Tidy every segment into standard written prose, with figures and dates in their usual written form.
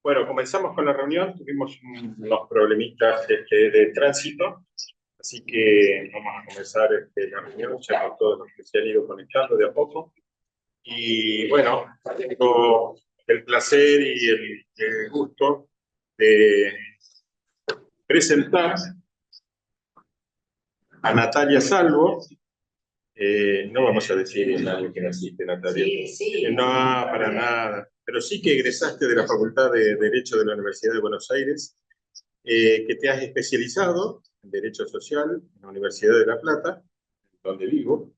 Bueno, comenzamos con la reunión, tuvimos unos problemitas de tránsito, así que vamos a comenzar la reunión ya con todos los que se han ido conectando de a poco. Y bueno, tengo el placer y el gusto de presentar a Natalia Salvo. No vamos a decir en algo que naciste, Natalia. Sí. No, para nada. Pero sí que egresaste de la Facultad de Derecho de la Universidad de Buenos Aires, que te has especializado en Derecho Social en la Universidad de La Plata, donde vivo.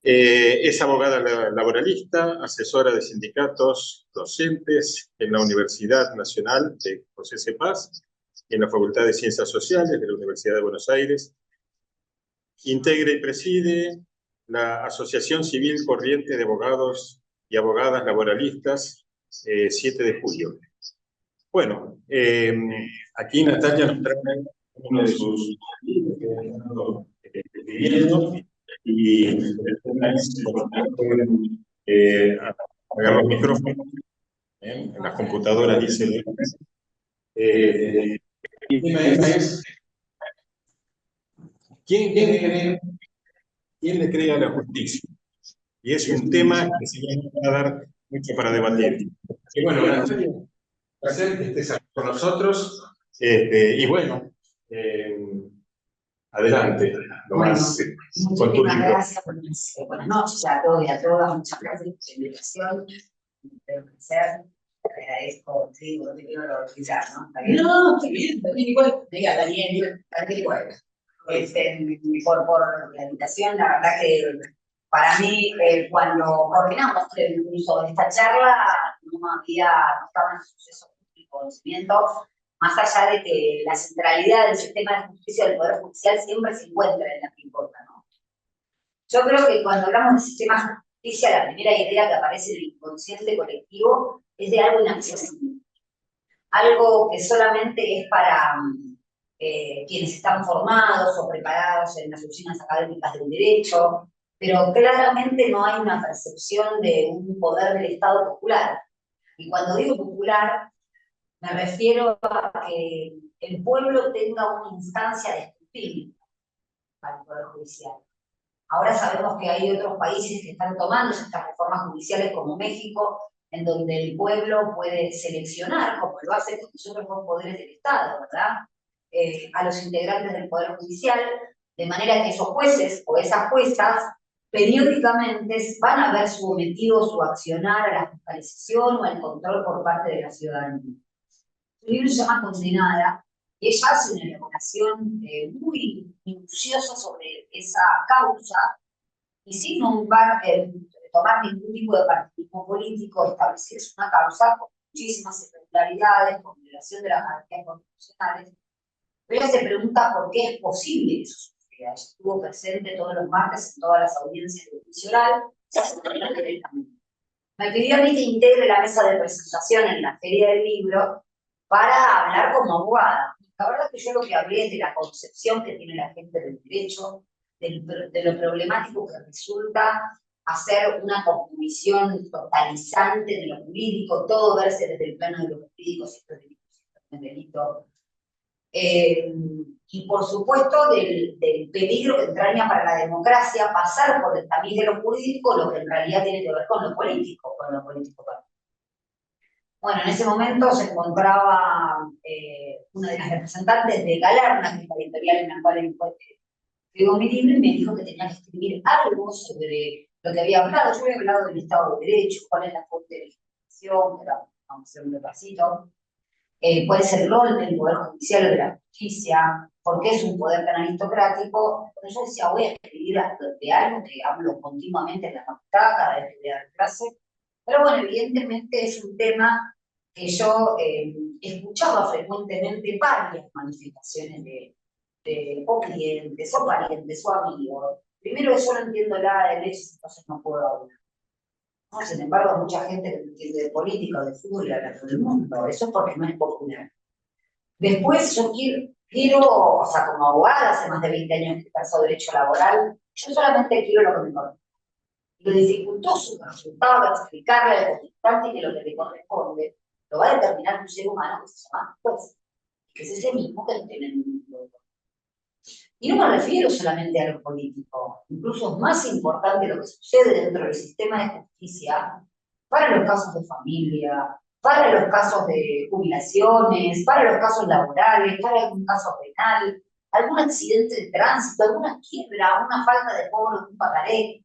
Es abogada laboralista, asesora de sindicatos docentes en la Universidad Nacional de José C. Paz y en la Facultad de Ciencias Sociales de la Universidad de Buenos Aires. Integra y preside la Asociación Civil Corriente de Abogados y Abogadas Laboralistas, 7 de julio. Bueno, aquí Natalia nos trae uno de sus libros que ha estado escribiendo, y el tema es agarrar los micrófonos, en las computadoras dice, el tema es ¿quién le cree a la justicia? Y es un tema que se va a dar mucho para debatir. Y bueno, Natalia, un placer que estés aquí con nosotros. Y bueno, adelante. Muchísimas gracias. Buenas noches a todos y a todas. Muchas gracias por la invitación. Un placer. Te agradezco. Sí, no te quiero olvidar, ¿no? No, estoy bien. Igual. Diga, Daniel, igual. Por la invitación, la verdad que para mí, cuando coordinamos el uso de esta charla, no estaba en suceso de conocimiento, más allá de que la centralidad del sistema de justicia del Poder Judicial siempre se encuentra en la que importa, ¿no? Yo creo que cuando hablamos del sistema de justicia, la primera idea que aparece en el inconsciente colectivo es de algo inaccesible. Algo que solamente es para quienes están formados o preparados en las oficinas académicas del derecho, pero claramente no hay una percepción de un poder del Estado popular. Y cuando digo popular, me refiero a que el pueblo tenga una instancia de escrutinio para el Poder Judicial. Ahora sabemos que hay otros países que están tomando estas reformas judiciales como México, en donde el pueblo puede seleccionar, como lo hace con los otros dos poderes del Estado, ¿verdad? A los integrantes del Poder Judicial, de manera que esos jueces o esas juezas periódicamente van a ver sometido su accionar a la fiscalización o al control por parte de la ciudadanía. El libro se llama Condenada, y ella hace una elaboración muy minuciosa sobre esa causa, y sin tomar ningún tipo de partido político, establecer una causa con muchísimas irregularidades, con violación de las garantías constitucionales. Pero ella se pregunta por qué es posible que eso suceda. Ella estuvo presente todos los martes en todas las audiencias de juicio oral, me pidió a mí que integre la mesa de presentación en la Feria del Libro para hablar como abogada. La verdad es que yo lo que hablé es de la concepción que tiene la gente del derecho, de lo problemático que resulta hacer una cosmovisión totalizante de lo jurídico, todo verse desde el plano de lo jurídico, si esto es delito, si esto no es delito. Y por supuesto del peligro que entraña para la democracia pasar por el tamiz de lo jurídico, lo que en realidad tiene que ver con lo político. Bueno, en ese momento se encontraba una de las representantes de Galerna, que es la editorial en la cual escribo mi libro, y me dijo que tenía que escribir algo sobre lo que había hablado. Yo había hablado del Estado de Derecho, cuál es la fuente de legislación, pero vamos a hacer un repasito. Cuál es el rol del Poder Judicial o de la justicia, por qué es un poder tan aristocrático. Pero yo decía, voy a escribir de algo que hablo continuamente en la facultad, cada vez que voy a dar clase. Pero bueno, evidentemente es un tema que yo escuchaba frecuentemente varias manifestaciones de o clientes, o parientes, o amigos. Primero, yo no entiendo nada de leyes, entonces no puedo hablar. No, sin embargo, hay mucha gente que no entiende de política o de fútbol y habla todo el mundo. Eso es porque no es popular. Después, yo quiero, o sea, como abogada, hace más de 20 años que ejerzo derecho laboral, yo solamente quiero lo que me corresponde. Lo dificultoso me resultaba explicarle al contrincante que lo que le corresponde lo va a determinar un ser humano que se llama juez, que es ese mismo que no tiene ningún voto. Y no me refiero solamente a lo político, incluso es más importante lo que sucede dentro del sistema de justicia para los casos de familia, para los casos de jubilaciones, para los casos laborales, para algún caso penal, algún accidente de tránsito, alguna quiebra, una falta de cobro de un pagaré.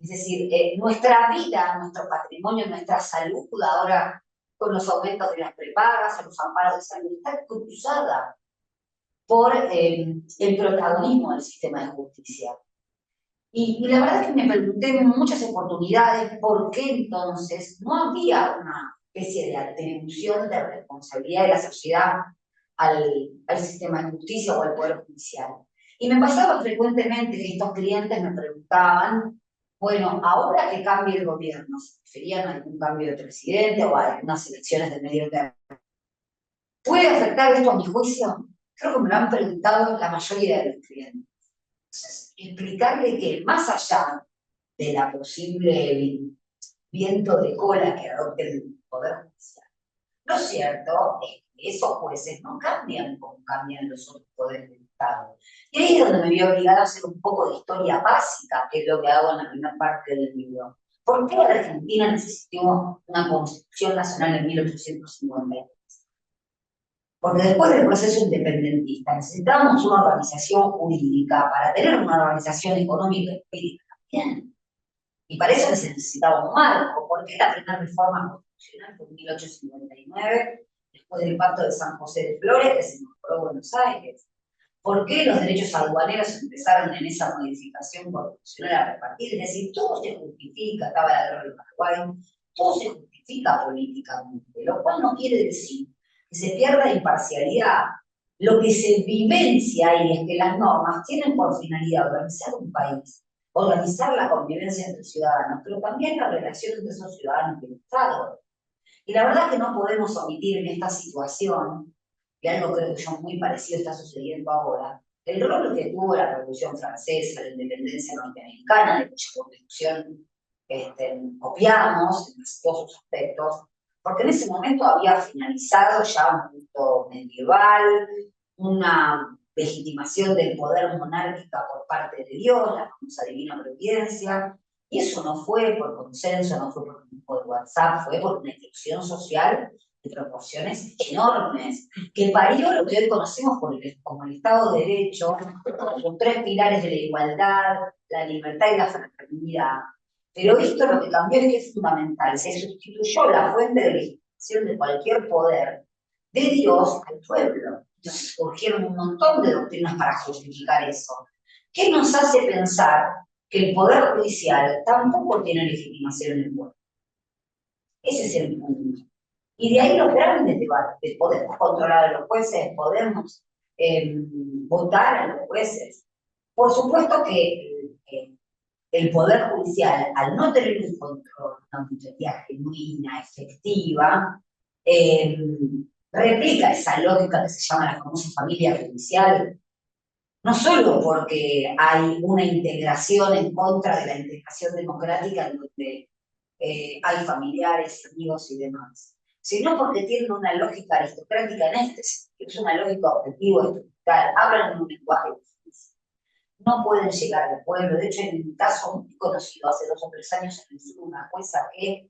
Es decir, nuestra vida, nuestro patrimonio, nuestra salud ahora con los aumentos de las prepagas, o los amparos de salud, está cruzada por el protagonismo del sistema de justicia. Y la verdad es que me pregunté en muchas oportunidades por qué entonces no había una especie de atribución de responsabilidad de la sociedad al sistema de justicia o al Poder Judicial. Y me pasaba frecuentemente que estos clientes me preguntaban, bueno, ahora que cambie el gobierno, ¿se referían a algún cambio de presidente o a algunas elecciones de medio término? ¿Puede afectar esto a mi juicio? Creo que me lo han preguntado la mayoría de los clientes. Entonces, explicarle que más allá de la posible viento de cola que adopte el Poder Judicial, lo cierto es que esos jueces no cambian como cambian los otros poderes del Estado. Y ahí es donde me vi obligada a hacer un poco de historia básica, que es lo que hago en la primera parte del libro. ¿Por qué Argentina necesitó una Constitución Nacional en 1850? Porque después del proceso independentista necesitábamos una organización jurídica para tener una organización económica y política también. Y para eso se necesitaba un marco, porque la primera reforma constitucional fue en 1859, después del Pacto de San José de Flores, que se incorporó Buenos Aires. ¿Por qué los derechos aduaneros empezaron en esa modificación constitucional a repartir? Es decir, todo se justifica, estaba la guerra del Paraguay, todo se justifica políticamente, lo cual no quiere decir que se pierda imparcialidad. Lo que se vivencia ahí es que las normas tienen por finalidad organizar un país, organizar la convivencia entre ciudadanos, pero también la relación entre esos ciudadanos y el Estado. Y la verdad que no podemos omitir en esta situación, y algo creo que yo muy parecido está sucediendo ahora, el rol que tuvo la Revolución Francesa, la independencia norteamericana, de cuya constitución copiamos en todos sus aspectos, porque en ese momento había finalizado ya un punto medieval, una legitimación del poder monárquica por parte de Dios, la famosa divina providencia, y eso no fue por consenso, no fue por un grupo de WhatsApp, fue por una institución social de proporciones enormes, que parió lo que hoy conocemos como el Estado de Derecho, con tres pilares de la igualdad, la libertad y la fraternidad. Pero esto lo que cambió es que es fundamental, se sustituyó la fuente de legitimación de cualquier poder de Dios al pueblo. Entonces surgieron un montón de doctrinas para justificar eso. ¿Qué nos hace pensar que el Poder Judicial tampoco tiene legitimación en el pueblo? Ese es el punto. Y de ahí los grandes debates. ¿Podemos controlar a los jueces? ¿Podemos votar a los jueces? Por supuesto que el Poder Judicial, al no tener un control, una auditoría genuina, efectiva, replica esa lógica que se llama la famosa familia judicial, no solo porque hay una integración en contra de la integración democrática en donde hay familiares, amigos y demás, sino porque tienen una lógica aristocrática en este sentido, es una lógica objetiva, estructural, hablan en un lenguaje difícil, no pueden llegar al pueblo. De hecho, en un caso muy conocido hace 2 o 3 años en el sur, una jueza que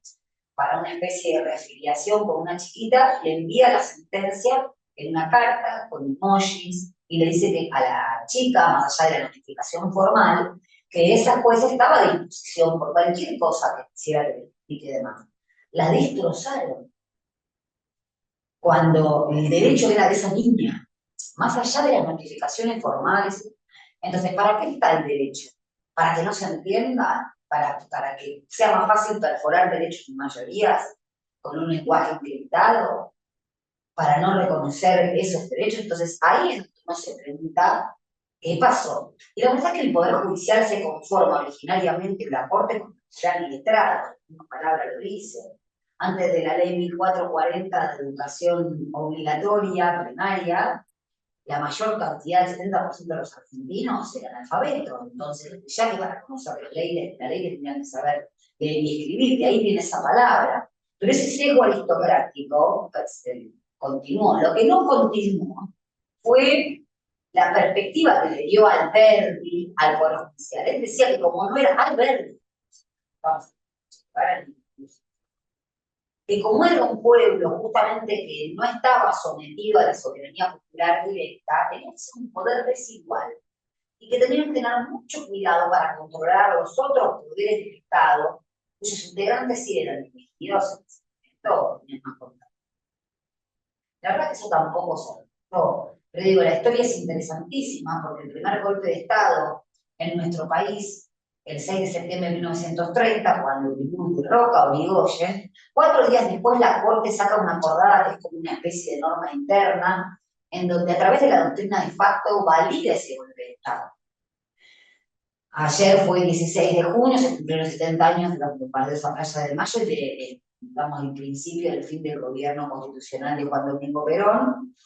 para una especie de reafiliación con una chiquita le envía la sentencia en una carta con emojis y le dice que a la chica, más allá de la notificación formal, que esa jueza estaba a disposición por cualquier cosa que quisiera que le explique y demás. La destrozaron cuando el derecho era de esa niña, más allá de las notificaciones formales. Entonces, ¿para qué está el derecho? ¿Para que no se entienda? ¿Para que sea más fácil perforar derechos en mayorías con un lenguaje encriptado? ¿Para no reconocer esos derechos? Entonces, ahí es donde uno se pregunta qué pasó. Y la verdad es que el Poder Judicial se conforma originariamente en la Corte Constitucional y Letrada, una palabra lo dice, antes de la Ley 1440 de educación obligatoria, primaria, la mayor cantidad, el 70% de los argentinos eran analfabetos. Entonces, ya que para conocer la ley tenían que saber leer y escribir, de ahí viene esa palabra. Pero ese sesgo aristocrático pues, continuó. Lo que no continuó fue la perspectiva que le dio Alberti al Poder Judicial. Él decía que como no era Alberti, vamos a que como era un pueblo justamente que no estaba sometido a la soberanía popular directa, tenía que ser un poder desigual y que tenían que tener mucho cuidado para controlar a los otros poderes del Estado, cuyos integrantes sí eran elegidos en ese momento, tenían más control. La verdad que eso tampoco se logró. Pero digo, la historia es interesantísima porque el primer golpe de Estado en nuestro país, el 6 de septiembre de 1930, cuando derroca a Irigoyen, 4 días después la Corte saca una acordada que es como una especie de norma interna, en donde a través de la doctrina de facto valida ese golpe de Estado. Ayer fue el 16 de junio, se cumplieron 70 años de la Plaza de Mayo y digamos, el principio del fin del gobierno constitucional de Juan Domingo Perón.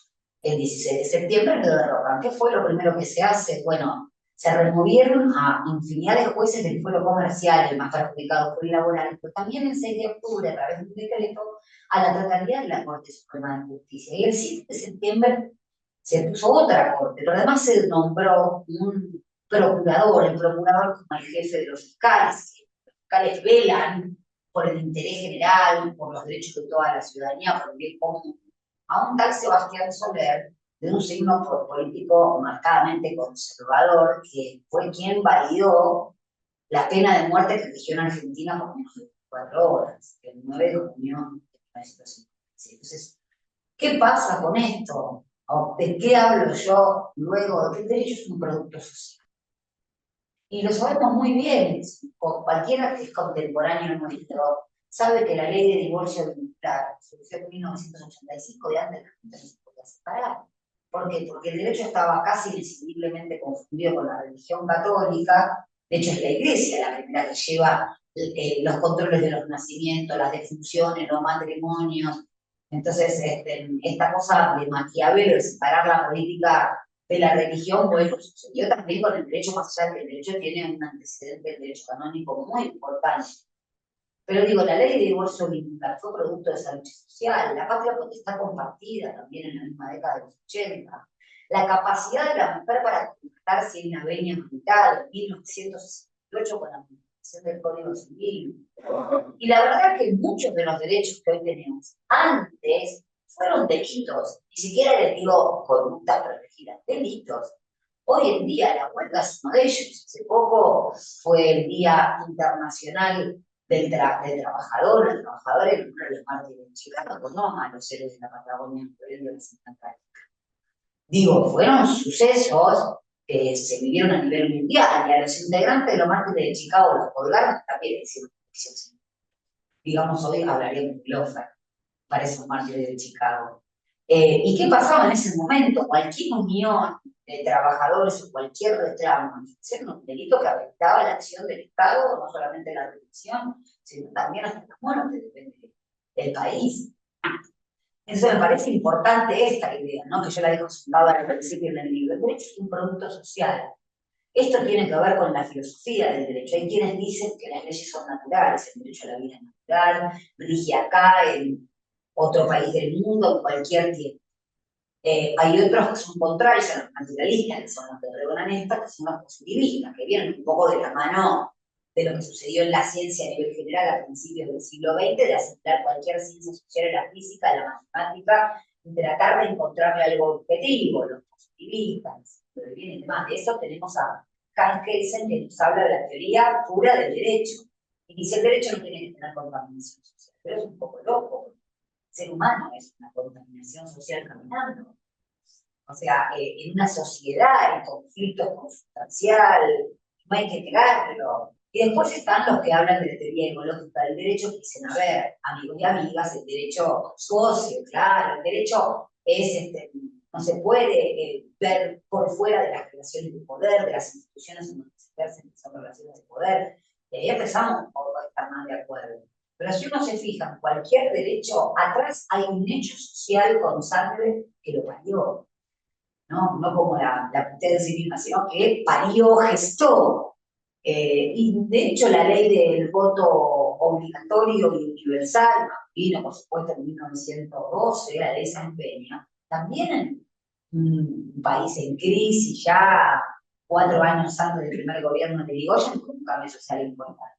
El 16 de septiembre lo derrocan. ¿Qué fue lo primero que se hace? Bueno, se removieron a infinidad de jueces del fuero comercial, el más perjudicado fue el laboral, pero también el 6 de octubre, a través de un decreto, a la totalidad de la Corte Suprema de Justicia. Y el 7 de septiembre se puso otra corte, pero además se nombró un procurador, el procurador como el jefe de los fiscales. Los fiscales velan por el interés general, por los derechos de toda la ciudadanía, por el bien común. A un tal Sebastián Soler, de un signo político marcadamente conservador, que fue quien validó la pena de muerte que rigió en Argentina por menos de 4 horas, el 9 de junio de 1956. Entonces, ¿qué pasa con esto? ¿De qué hablo yo luego? ¿De qué el derecho es un producto social? Y lo sabemos muy bien, cualquiera que es contemporáneo nuestro sabe que la ley de divorcio vincular surgió en 1985 y antes la gente no se podía separar. ¿Por qué? Porque el derecho estaba casi inexcusablemente confundido con la religión católica. De hecho, es la Iglesia la primera que lleva los controles de los nacimientos, las defunciones, los matrimonios. Entonces, esta cosa de Maquiavelo, de separar la política de la religión, bueno, sucedió también con el derecho, más allá de que el derecho tiene un antecedente del derecho canónico muy importante. Pero digo, la ley de divorcio vincular fue producto de esa lucha social, la patria potestad compartida también en la misma década de los 80, la capacidad de la mujer para contratarse en una venia marital en 1968 con la modificación del Código Civil. Y la verdad es que muchos de los derechos que hoy tenemos antes fueron delitos, ni siquiera les digo conducta protegida, delitos. Hoy en día la huelga es uno de ellos. Hace poco fue el Día Internacional del Trabajador, el trabajador en uno de los mártires de Chicago, pues no a los héroes de la Patagonia, de la Antártica. Digo, fueron sucesos que se vivieron a nivel mundial y a los integrantes de los mártires de Chicago los colgaron también hicieron juicios. Digamos, hoy hablaríamos de Lofer para esos mártires de Chicago. ¿Y qué pasaba en ese momento? Cualquier unión de trabajadores o cualquier reclamo, era un delito que afectaba la acción del Estado, no solamente la represión, sino también hasta la muerte, depende del país. Entonces me parece importante esta idea, ¿no? Que yo la dejo sentada al principio en el libro. El derecho es un producto social. Esto tiene que ver con la filosofía del derecho. Hay quienes dicen que las leyes son naturales, el derecho a la vida es natural, rige acá, en otro país del mundo, en cualquier tiempo. Hay otros que son contrarios a los naturalistas, que son los que pregonan esta, que son los positivistas, que vienen un poco de la mano de lo que sucedió en la ciencia a nivel general a principios del siglo XX, de asimilar cualquier ciencia social a la física, a la matemática, y tratar de encontrarle algo objetivo, los positivistas, pero viene demás. De eso tenemos a Hans Kelsen, que nos habla de la teoría pura del derecho. Y dice, el derecho no tiene que tener contaminación social, pero es un poco loco. El ser humano es una contaminación social caminando. O sea, en una sociedad, en conflictos consustancial, no hay que negarlo. Y después están los que hablan de la teoría ecológica del derecho, que dicen, a ver, amigos y amigas, el derecho socio, claro, el derecho es, no se puede ver por fuera de las relaciones de poder, de las instituciones en donde se ejercen esas relaciones de poder. Y ahí empezamos un poco a estar más de acuerdo. Pero si uno se fija en cualquier derecho, atrás hay un hecho social con sangre que lo parió. No como la putea de sí misma, sino que parió, gestó. Y de hecho la ley del voto obligatorio y universal, vino, por supuesto, en 1912, la ley San Peña, también en un país en crisis, ya 4 años antes del primer gobierno de Irigoyen, con un cambio social importante.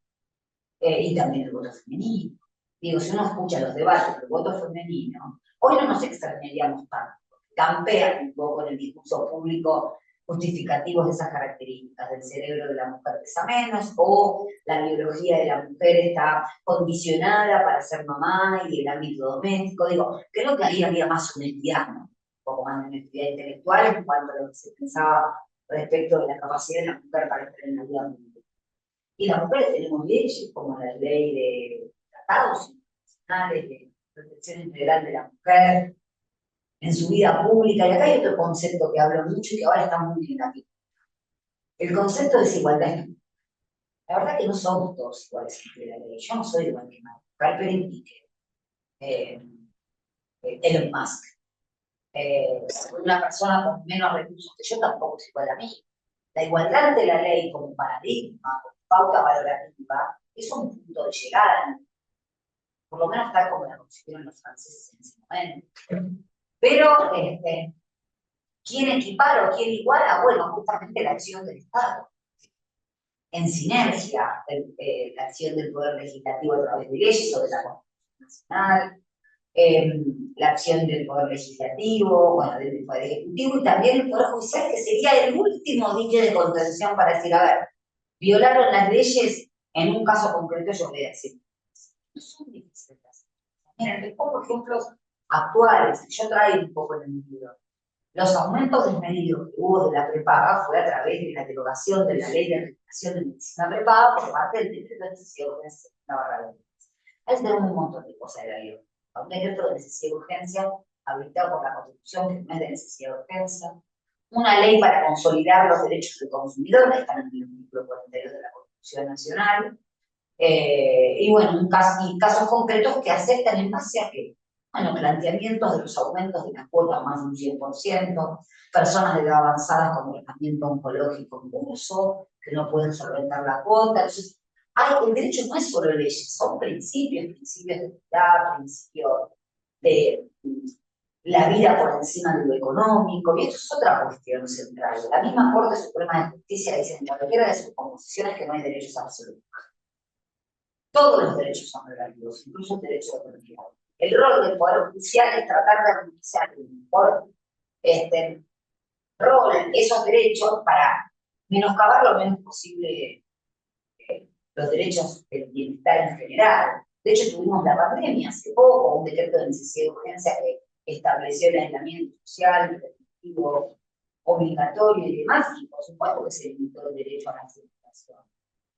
Y también el voto femenino. Digo, si uno escucha los debates del voto femenino, hoy no nos extrañaríamos tanto, campean un poco en el discurso público justificativos de esas características, del cerebro de la mujer pesa menos, o la biología de la mujer está condicionada para ser mamá y el ámbito doméstico. Digo, creo que ahí había más honestidad, ¿no? Un poco más de honestidad intelectual en cuanto a lo que se pensaba respecto de la capacidad de la mujer para estar en la vida pública. Y las mujeres tenemos leyes como la ley de tratados internacionales de protección integral de la mujer en su vida pública. Y acá hay otro concepto que hablo mucho y que ahora está muy bien aquí. El concepto de desigualdad. La verdad que no somos todos iguales ante la ley. Yo no soy igual que nadie. Carper Indique, Elon Musk. Una persona con menos recursos que yo tampoco es igual a mí. La igualdad de la ley como paradigma, como pauta valorativa, es un punto de llegada, por lo menos tal como la consiguieron los franceses en ese momento. Pero, ¿quién equipara o quién iguala? Bueno, justamente la acción del Estado. En sinergia, la acción del Poder Legislativo a través de leyes sobre la Constitución Nacional, la acción del Poder Legislativo, bueno, del Poder Ejecutivo y también el Poder Judicial, que sería el último dique de contención para decir, a ver, violaron las leyes, en un caso concreto yo voy a decir, no son difíciles de hacer. Miren, les pongo ejemplos actuales, yo traigo un poco en el libro. Los aumentos desmedidos que hubo de la prepaga fue a través de la derogación de la ley de regulación de medicina prepaga por parte del decreto de necesidad de urgencia. Ahí tenemos un montón de cosas de la ley. Un decreto de necesidad de urgencia habilitado por la Constitución, que no es de necesidad de urgencia. Una ley para consolidar los derechos del consumidor, que están en el artículo 42 de la Constitución Nacional. Y bueno, casos concretos que aceptan en base a que, bueno, planteamientos de los aumentos de las cuotas más de un 100%, personas de edad avanzada con tratamiento oncológico en curso, que no pueden solventar la cuota. Entonces, el derecho no es solo leyes, son principios de equidad, principios de la vida por encima de lo económico, y esto es otra cuestión central. La misma Corte Suprema de Justicia dice en cualquiera de sus composiciones que no hay derechos absolutos. Todos los derechos son relativos, incluso el derecho de propiedad. El rol del Poder Judicial es tratar de armonizar por rol esos derechos para menoscabar lo menos posible los derechos del bienestar en general. De hecho, tuvimos la pandemia hace poco, un decreto de necesidad de urgencia que estableció el aislamiento social, preventivo, obligatorio y demás, y por supuesto que se limitó el derecho a la circulación,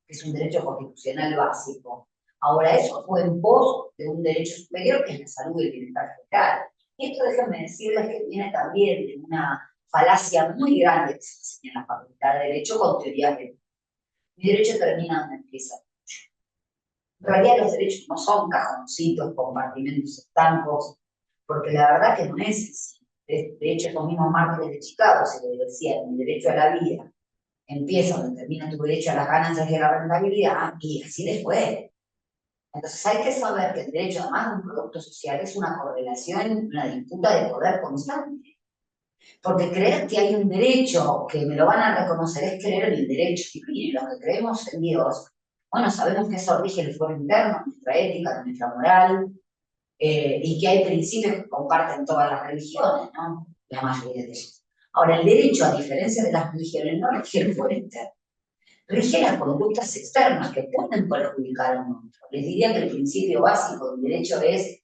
que es un derecho constitucional básico. Ahora, eso fue en pos de un derecho superior, que es la salud y el bienestar general. Y esto, déjenme decirles que viene también de una falacia muy grande que se enseña en la Facultad de Derecho con teoría de mi derecho termina donde empieza. En realidad los derechos no son cajoncitos, compartimentos estancos, porque la verdad que no es así. De hecho, los mismos mártires de Chicago se le decía, mi derecho a la vida empieza donde termina tu derecho a las ganancias y a la rentabilidad, y así les fue. Entonces hay que saber que el derecho, además de un producto social, es una correlación, una disputa de poder constante. Porque creer que hay un derecho que me lo van a reconocer es creer en el derecho divino. Los que creemos en Dios, bueno, sabemos que eso rige el fuero interno, nuestra ética, nuestra moral, y que hay principios que comparten todas las religiones, ¿no? La mayoría de ellas. Ahora, el derecho, a diferencia de las religiones, no rige el fuero interno. Rige las conductas externas que pueden perjudicar a un otro. Les diría que el principio básico del derecho es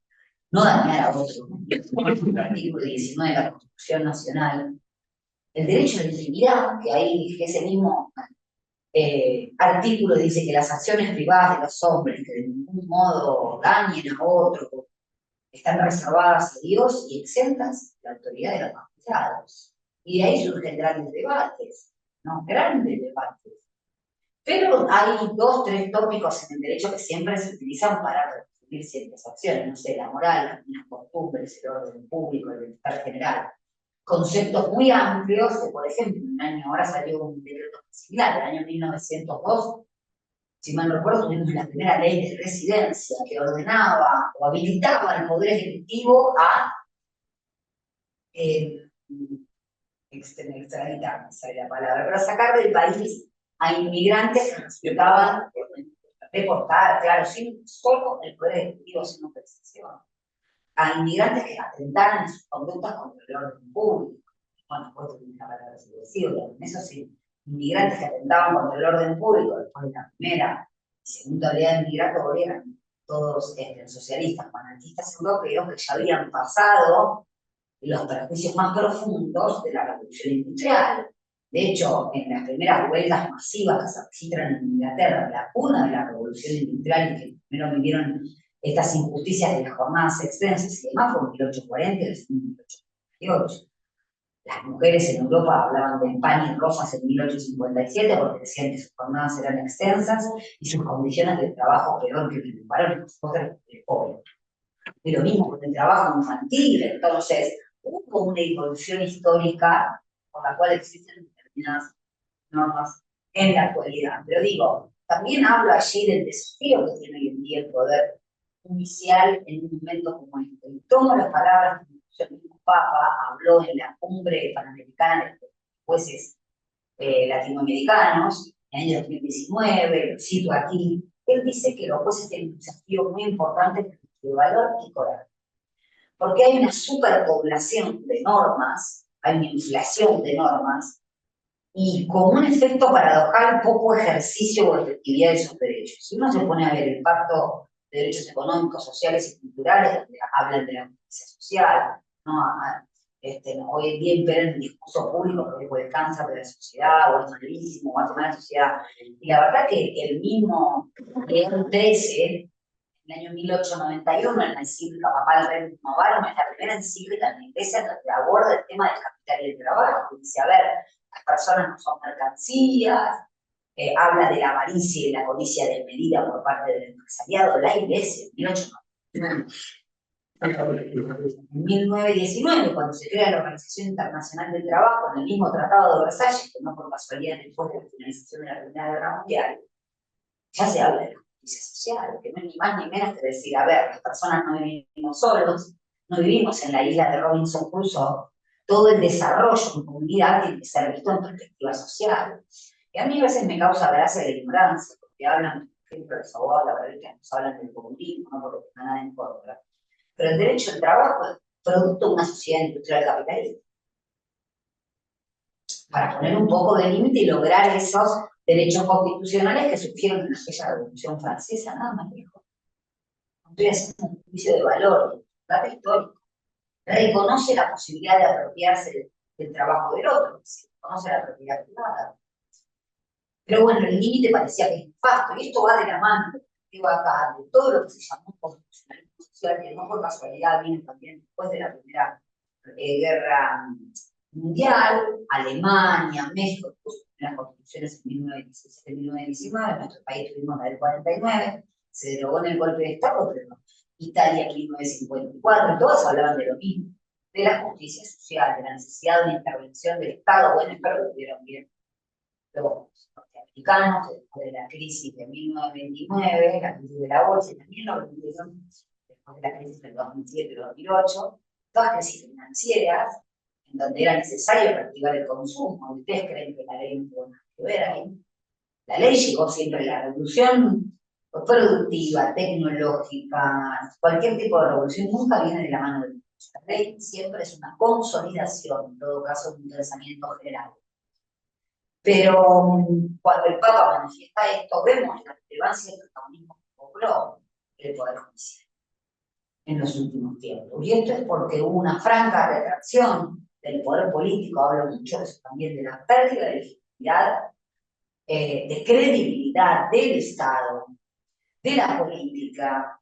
no dañar a otro. El artículo 19 de la Constitución Nacional. El derecho a la intimidad, que ese mismo artículo dice que las acciones privadas de los hombres que de ningún modo dañen a otro están reservadas a Dios y exentas de la autoridad de los magistrados. Y de ahí surgen grandes debates, ¿no? Grandes debates. Pero hay 2, 3 tópicos en el derecho que siempre se utilizan para definir ciertas acciones, no sé, la moral, las costumbres, el orden público, el bienestar general. Conceptos muy amplios que, por ejemplo, ahora salió un decreto similar, el año 1902, si mal no recuerdo, tuvimos la primera ley de residencia que ordenaba o habilitaba al Poder Ejecutivo a extraditar, no sé la palabra, pero sacar del país a inmigrantes que resultaban deportar, claro, sin solo el Poder Ejecutivo haciendo precisación, a inmigrantes que atentaran en sus conductas contra el orden público. Bueno, después tuvimos la palabra subversiva, eso sí, inmigrantes que atentaban contra el orden público después de la primera y segunda oleada migratoria eran todos socialistas, anarquistas europeos que ya habían pasado los perjuicios más profundos de la revolución industrial. De hecho, en las primeras huelgas masivas que se registran en Inglaterra, la cuna de la revolución industrial, y que primero vivieron estas injusticias de las jornadas extensas y demás, fue en 1840 y después en 1848. Las mujeres en Europa hablaban de paños rosas en 1857 porque decían que sus jornadas eran extensas y sus condiciones de trabajo peor que el varón, cosas pobres. Y lo mismo con el trabajo infantil. Entonces, hubo una evolución histórica por la cual existen determinadas normas en la actualidad. Pero digo, también hablo allí del desafío que tiene hoy en día el poder judicial en un momento como este. Y tomo las palabras que el mismo Papa habló en la cumbre panamericana de jueces latinoamericanos en el año 2019, lo cito aquí. Él dice que los jueces tienen un desafío muy importante de valor y coraje. Porque hay una superpoblación de normas, hay una inflación de normas, y con un efecto paradojal poco ejercicio o efectividad de esos derechos. Si uno se pone a ver el pacto de derechos económicos, sociales y culturales, donde hablan de la justicia social, ¿no? Hoy en día impera en el discurso público porque es el cáncer de la sociedad, o es malísimo, o hace mal a la sociedad. Y la verdad que el mismo León XIII, en el año 1891, en la encíclica papal Rerum Novarum, es la primera encíclica en la Iglesia donde aborda el tema del capital y el trabajo. Dice, a ver, las personas no son mercancías, habla de la avaricia y de la codicia desmedida por parte del empresariado, la Iglesia, en 1891. En 1919, cuando se crea la Organización Internacional del Trabajo, en el mismo Tratado de Versalles, que no por casualidad después de la finalización de la Primera Guerra Mundial, ya se habla de la justicia social, que no es ni más ni menos que decir, a ver, las personas no vivimos solos, no vivimos en la isla de Robinson Crusoe, todo el desarrollo en comunidad tiene que ser visto en perspectiva social. Y a mí a veces me causa gracia la ignorancia, porque hablan, por ejemplo, los abogados laboralistas nos hablan del comunismo, no porque tenga nada en contra. Pero el derecho al trabajo es producto de una sociedad industrial capitalista. Para poner un poco de límite y lograr esos derechos constitucionales que surgieron en aquella Revolución Francesa, nada más lejos. No estoy haciendo un juicio de valor, dato histórico. Reconoce la posibilidad de apropiarse del trabajo del otro, reconoce la propiedad privada. Pero bueno, el límite parecía que es nefasto, y esto va de la mano, digo acá, de todo lo que se llamó constitucionalismo social, que no por casualidad vino también después de la Primera Guerra Mundial, Alemania, México, las constituciones en 1917, 1919, en nuestro país tuvimos la del 49, se derogó en el golpe de Estado, pero Italia en 1954, todos hablaban de lo mismo, de la justicia social, de la necesidad de una intervención del Estado. Bueno, espero que tuvieron bien los norteamericanos, después de la crisis de 1929, la crisis de la bolsa, y también lo vivieron después de la crisis del 2007-2008, todas crisis financieras, en donde era necesario reactivar el consumo. ¿Ustedes creen que la ley no tuvo nada que ver ahí? La ley llegó siempre, la revolución productiva, tecnológica, cualquier tipo de revolución nunca viene de la mano de la ley, siempre es una consolidación, en todo caso, de un pensamiento general. Pero cuando el Papa manifiesta esto, vemos la relevancia del protagonismo que cobró el Poder Judicial en los últimos tiempos. Y esto es porque hubo una franca retracción del poder político, hablo mucho de eso también, de la pérdida de legitimidad, de credibilidad del Estado, de la política,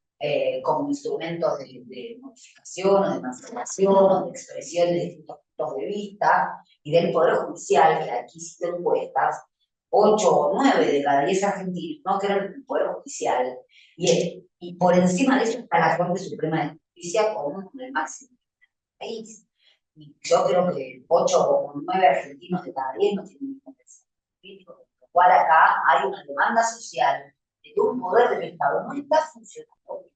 como instrumentos de modificación o de transformación o de expresión de distintos puntos de vista, y del Poder Judicial, que aquí cito encuestas, 8 o 9 de cada 10 argentinos no creen el Poder Judicial, y por encima de eso está la Corte Suprema de Justicia como el máximo del país. Y yo creo que 8 o 9 argentinos de cada 10 no tienen ningún pensamiento político, con lo cual acá hay una demanda social de un poder del Estado no está funcionando.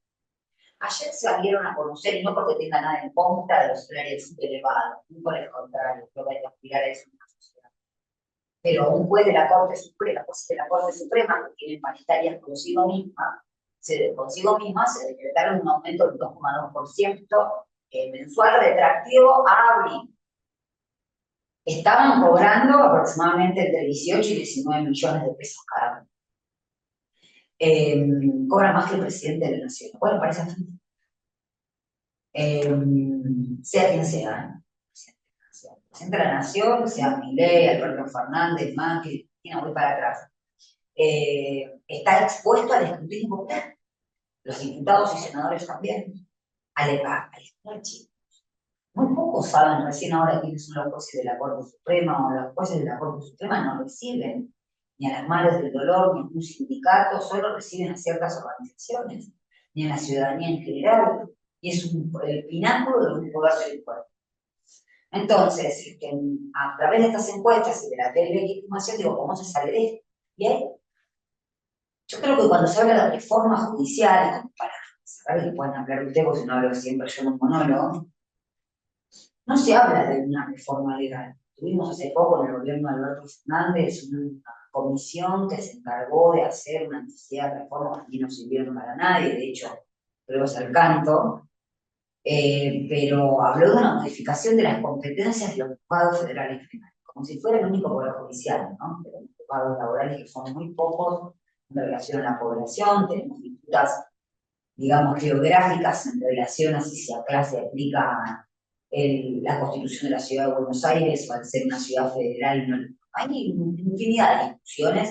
Ayer salieron a conocer, y no porque tenga nada en contra de los salarios elevados, muy por el contrario, creo que hay que aspirar a eso en una sociedad. Pero un juez de la Corte Suprema, que tiene paritarias consigo misma se decretaron un aumento del 2,2% mensual retractivo a abril. Estaban cobrando aproximadamente entre 18 y 19 millones de pesos cada uno. Cobra más que el presidente de la Nación. Bueno, parece fantástico. Sea quien sea, presidente de la Nación, sea Milei, Alberto Fernández, Macri, no voy para atrás, está expuesto al escrutinio popular. Los diputados y senadores también, al escrutinio. Muy pocos saben recién ahora quiénes son los jueces de la Corte Suprema, o los jueces de la Corte Suprema no reciben ni a las madres del dolor, ni a un sindicato, solo reciben a ciertas organizaciones, ni a la ciudadanía en general, y es el pináculo de un poder del pueblo. Entonces, a través de estas encuestas y de la legitimación, digo, ¿cómo se sale de esto? Y ahí, yo creo que cuando se habla de reforma judicial, para saber que pueden hablar ustedes, porque si no hablo siempre yo en un monólogo, no se habla de una reforma legal. Tuvimos hace poco en el gobierno de Alberto Fernández una comisión que se encargó de hacer una necesidad de reforma que no sirvieron para nadie, de hecho, creo que es al canto, pero habló de una modificación de las competencias de los juzgados federales y penales, como si fuera el único poder judicial, ¿no? Pero los juzgados laborales que son muy pocos en relación a la población, tenemos disputas, digamos, geográficas en relación a si a clase aplica la Constitución de la Ciudad de Buenos Aires o al ser una ciudad federal. No, hay infinidad de discusiones,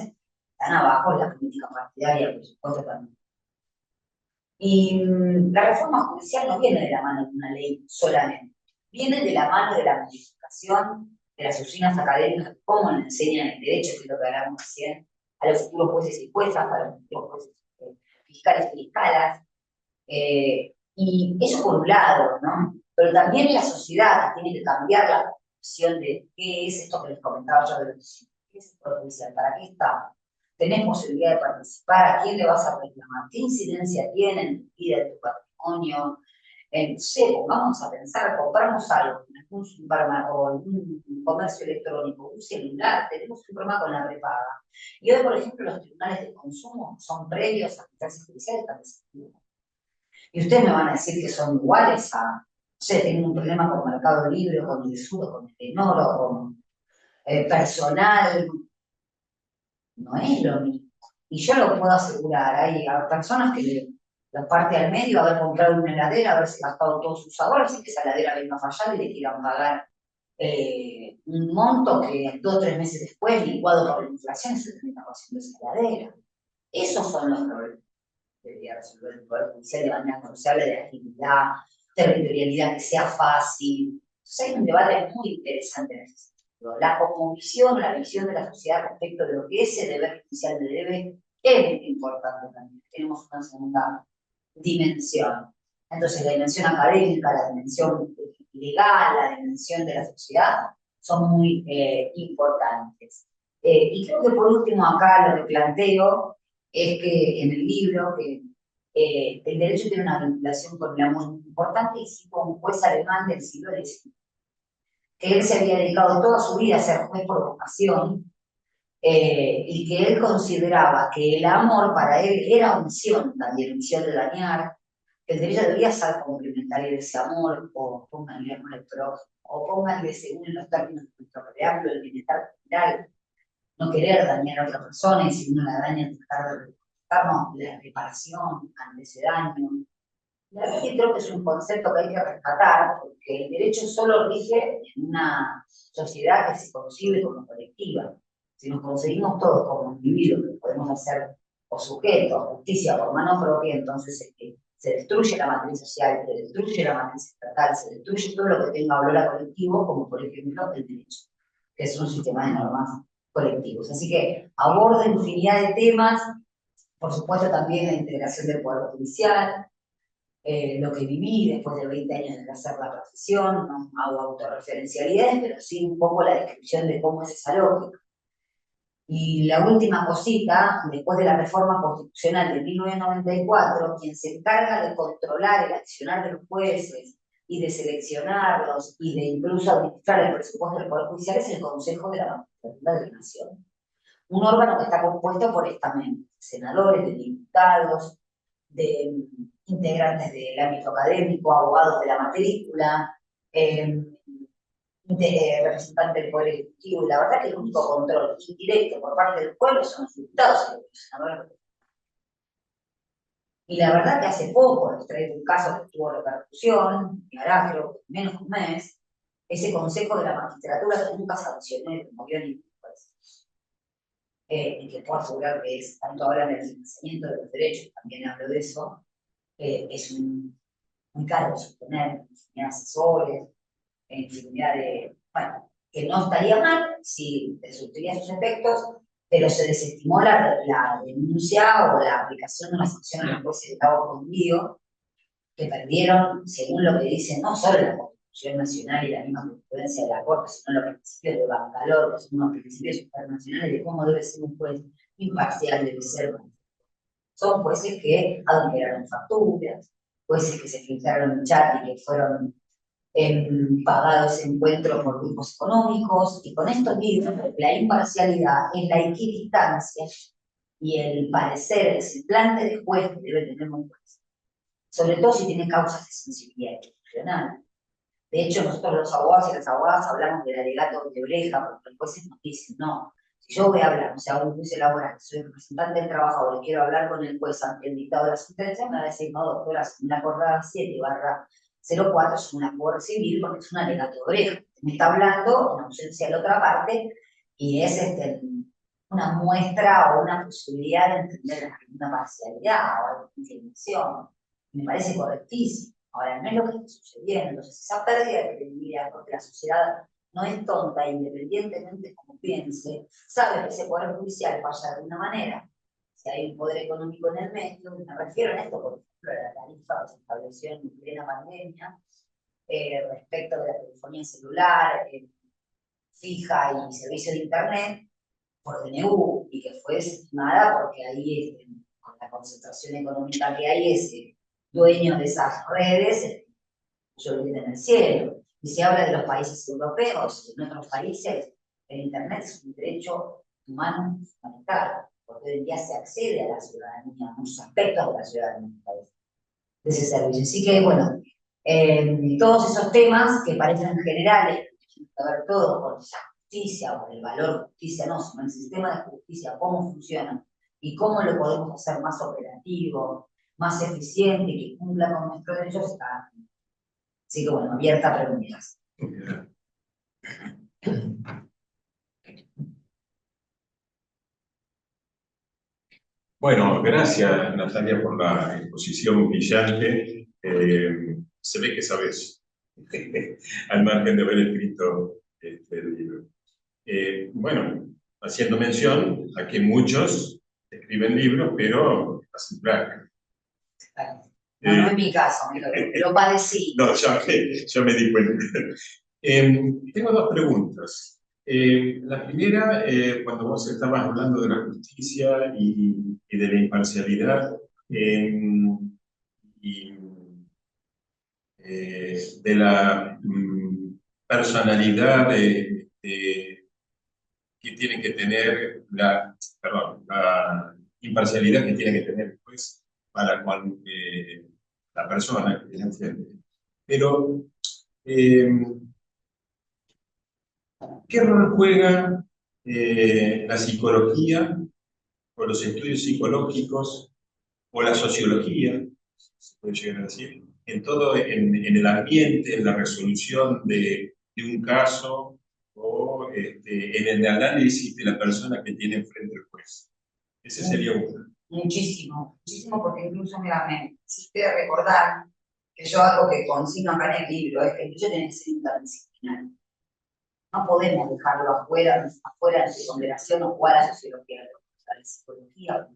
están abajo la política partidaria, por supuesto, también. Y la reforma judicial no viene de la mano de una ley solamente, viene de la mano de la modificación de las oficinas académicas, cómo le enseñan el derecho, que es lo que hablamos recién, a los futuros jueces y juezas, a los futuros jueces fiscales y fiscalas. Y eso por un lado, ¿no? Pero también la sociedad tiene que cambiar la concepción de qué es esto que les comentaba yo de los ¿qué es el Poder Judicial? ¿Para qué está? ¿Tenés posibilidad de participar? ¿A quién le vas a reclamar? ¿Qué incidencia tiene en tu vida, en tu patrimonio? No sé, vamos a pensar, compramos algo en algún supermercado o algún comercio electrónico, un celular, tenemos un problema con la prepaga. Y hoy, por ejemplo, los tribunales de consumo son previos a las instancias judiciales. Y ustedes me van a decir que son iguales a, no sé, tienen un problema con Mercado Libre, con el Sur, con el Tenoro, con personal. No es lo mismo. Y yo lo puedo asegurar, hay personas que la parte al medio, haber comprado una heladera, haberse gastado todos sus ahorros y que esa heladera venga a fallar y le quieran pagar un monto que 2 o 3 meses después, licuado por la inflación, es el 30% de esa heladera. Esos son los problemas que debería resolver el Poder Judicial de manera confiable, de agilidad, territorialidad, que sea fácil. Entonces hay un debate muy interesante en ese sentido. La cosmovisión, la visión de la sociedad respecto de lo que ese deber judicial le debe es muy importante también. Tenemos una segunda dimensión. Entonces, la dimensión académica, la dimensión legal, la dimensión de la sociedad son muy importantes. Y creo que por último acá lo que planteo es que en el libro que el derecho tiene una vinculación con el amor muy importante y sí con un juez alemán del siglo XIX, que él se había dedicado toda su vida a ser juez por vocación, y que él consideraba que el amor para él era omisión, también omisión de dañar, que el derecho debería ser complementario de ese amor, o pónganle amor al prójimo, o pónganle según los términos de nuestro preámbulo del bienestar general, no querer dañar a otra persona y si uno la daña tratar de repararnos la reparación ante ese daño. La verdad que creo que es un concepto que hay que rescatar, porque el derecho solo rige en una sociedad que se concibe como colectiva. Si nos conseguimos todos como individuos, que podemos hacer o sujetos, justicia por mano propia, entonces se destruye la matriz social, se destruye la matriz estatal, se destruye todo lo que tenga valor a colectivo, como por ejemplo el derecho, que es un sistema de normas colectivos. Así que aborda infinidad de temas, por supuesto también la integración del Poder Judicial, lo que viví después de 20 años de ejercer la profesión, no hago autorreferencialidades, pero sí un poco la descripción de cómo es esa lógica. Y la última cosita, después de la reforma constitucional de 1994, quien se encarga de controlar el accionar de los jueces y de seleccionarlos y de incluso administrar el presupuesto del Poder Judicial es el Consejo de la Magistratura de la Nación. Un órgano que está compuesto por estamentos, senadores, de diputados, de integrantes del ámbito académico, abogados de la matrícula, representante del Poder Ejecutivo, y la verdad que el único control indirecto por parte del pueblo son los diputados y los senadores. Y la verdad que hace poco, les traigo un caso que tuvo repercusión, y hará creo que menos de un mes, ese Consejo de la Magistratura que nunca sancionó y promovió ningún juez. Y que puedo asegurar que es, tanto ahora en el financiamiento de los derechos, también hablo de eso, es muy caro de sostener, infinidad de asesores, infinidad de, bueno, que no estaría mal si surtiría sus efectos, pero se desestimó la denuncia o la aplicación de una sanción a los jueces de Estado conmigo, que perdieron, según lo que dice no solo la Constitución Nacional y la misma jurisprudencia de la Corte, sino los principios de Bancalor, que son unos principios internacionales de cómo debe ser un juez imparcial, debe ser. Son jueces que adulteraron facturas, jueces que se filtraron en chat y que fueron pagado ese encuentro por grupos económicos, y con esto digo, la imparcialidad es la equidistancia y el parecer, el semblante de juez que debe tener un juez, sobre todo si tiene causas de sensibilidad institucional. De hecho, nosotros los abogados y las abogadas hablamos del alegato de oreja, porque los jueces nos dicen, no, si yo voy a hablar, o sea, un juicio laboral, soy representante del trabajador y quiero hablar con el juez ante el dictado de la sentencia, me va a decir, no, doctora, según la acordada 7/04 es un acuerdo civil porque es un alegato de oreja. Me está hablando en ausencia de la otra parte y es una muestra o una posibilidad de entender una parcialidad o alguna inclinación. Me parece correctísimo. Ahora, no es lo que está sucediendo. Entonces, esa pérdida de credibilidad, porque la sociedad no es tonta, independientemente de cómo piense, sabe que ese poder judicial falla de alguna manera. Si hay un poder económico en el medio, me refiero a esto, por ejemplo, a la tarifa que se estableció en plena pandemia, respecto de la telefonía celular, fija y servicio de internet, por DNU, y que fue desestimada porque ahí, con la concentración económica que hay, ese dueño de esas redes, yo lo en el cielo. Y se habla de los países europeos, en otros países el internet es un derecho humano fundamental, porque hoy en día se accede a la ciudadanía, a muchos aspectos de la ciudadanía de ese servicio. Así que, bueno, todos esos temas que parecen generales, que tienen que ver todo con la justicia o con el valor justicia, no, sino el sistema de justicia, cómo funciona y cómo lo podemos hacer más operativo, más eficiente y que cumpla con nuestros derechos, está. Así que, bueno, abierta a preguntas. Bueno, gracias Natalia por la exposición brillante. Se ve que sabes, al margen de haber escrito el libro. Bueno, haciendo mención a que muchos escriben libros, pero hacen práctica. No es mi caso, lo padecí. No, ya me di cuenta. Tengo dos preguntas. La primera, cuando vos estabas hablando de la justicia y de la imparcialidad, y de la personalidad que tiene que tener, la imparcialidad que tiene que tener pues, para con la persona que defiende. Pero, ¿qué rol juega la psicología o los estudios psicológicos o la sociología, se puede llegar a decir, en el ambiente, en la resolución de un caso o en el análisis de la persona que tiene enfrente el juez? Ese sería uno. Muchísimo, muchísimo, porque incluso, mira, me hiciste recordar que yo algo que consigno acá en el libro es que el libro tiene que ser interdisciplinario. No podemos dejarlo afuera de su ponderación o jugar a la sociología, a la psicología.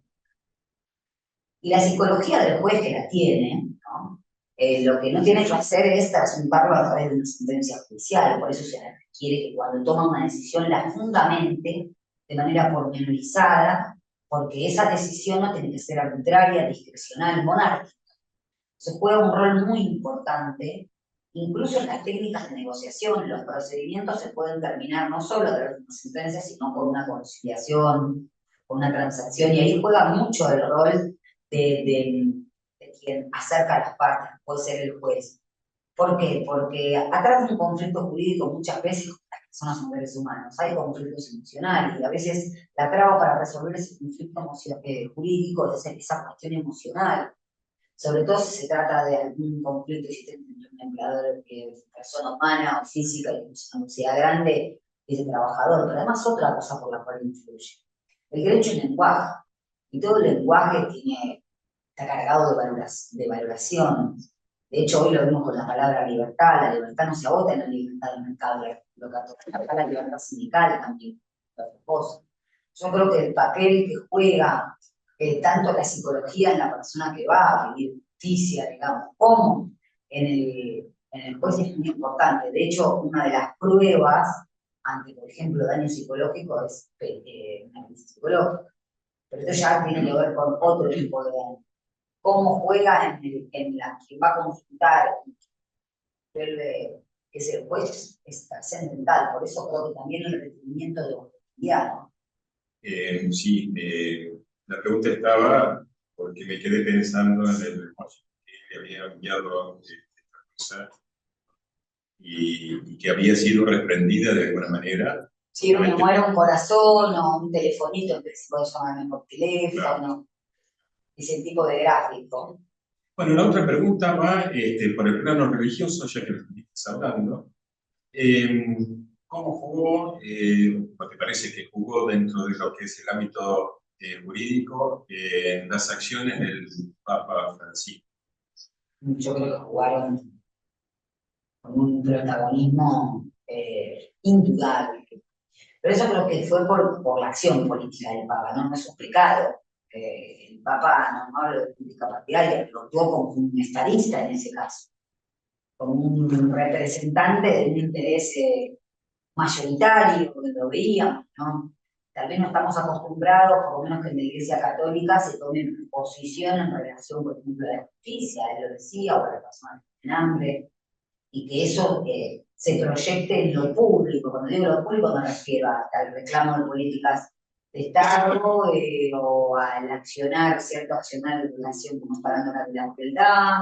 Y la psicología del juez que la tiene, ¿no? Lo que no tiene que hacer es trasuntarlo a través de una sentencia judicial. Por eso se requiere que cuando toma una decisión la fundamente de manera pormenorizada, porque esa decisión no tiene que ser arbitraria, discrecional, monárquica. Se juega un rol muy importante, incluso en las técnicas de negociación. Los procedimientos se pueden terminar no solo a través de una sentencia, sino con una conciliación, con una transacción, y ahí juega mucho el rol de quien acerca a las partes, puede ser el juez. ¿Por qué? Porque atrás de un conflicto jurídico muchas veces las personas son seres humanos, hay conflictos emocionales y a veces la traba para resolver ese conflicto jurídico es esa cuestión emocional, sobre todo si se trata de algún conflicto existente entre un empleador, persona humana o física y una sociedad grande y ese trabajador, pero además otra cosa por la cual influye. El derecho es lenguaje, y todo el lenguaje está cargado de valoración. De hecho, hoy lo vimos con la palabra libertad. La libertad no se agota en la libertad del mercado, la libertad sindical también, otra cosa. Yo creo que el papel que juega tanto la psicología en la persona que va a pedir justicia, digamos, como en el juez es muy importante. De hecho, una de las pruebas ante, por ejemplo, daño psicológico es una crisis psicológica. Pero esto ya tiene que ver con otro tipo de daño. Cómo juega en la que va a consultar, que es el juez, es trascendental. Por eso creo que también el requerimiento de objetividad. Sí, la pregunta estaba porque me quedé pensando en el que le había enviado esta cosa y que había sido reprendida de alguna manera. Si me muere un corazón o un telefonito, que se puede llamar por teléfono, claro. Ese tipo de gráfico. Bueno, la otra pregunta va por el plano religioso, ya que lo estás hablando. ¿Cómo jugó, o te parece que jugó dentro de lo que es el ámbito jurídico las acciones del Papa Francisco? Yo creo que jugaron con un protagonismo indudable. Pero eso creo que fue por la acción política del Papa, ¿no? No es explicado. El Papa no habla de política partidaria, pero actuó como un estadista en ese caso, como un representante de un interés mayoritario, que lo veíamos, ¿no? Tal vez no estamos acostumbrados, por lo menos que en la Iglesia Católica se tome posición en relación, por ejemplo, a la justicia, él lo decía, o a la persona que tiene hambre, y que eso se proyecte en lo público. Cuando digo lo público me refiero al reclamo de políticas de Estado o al accionar, cierto accionar en relación como está dando la crueldad.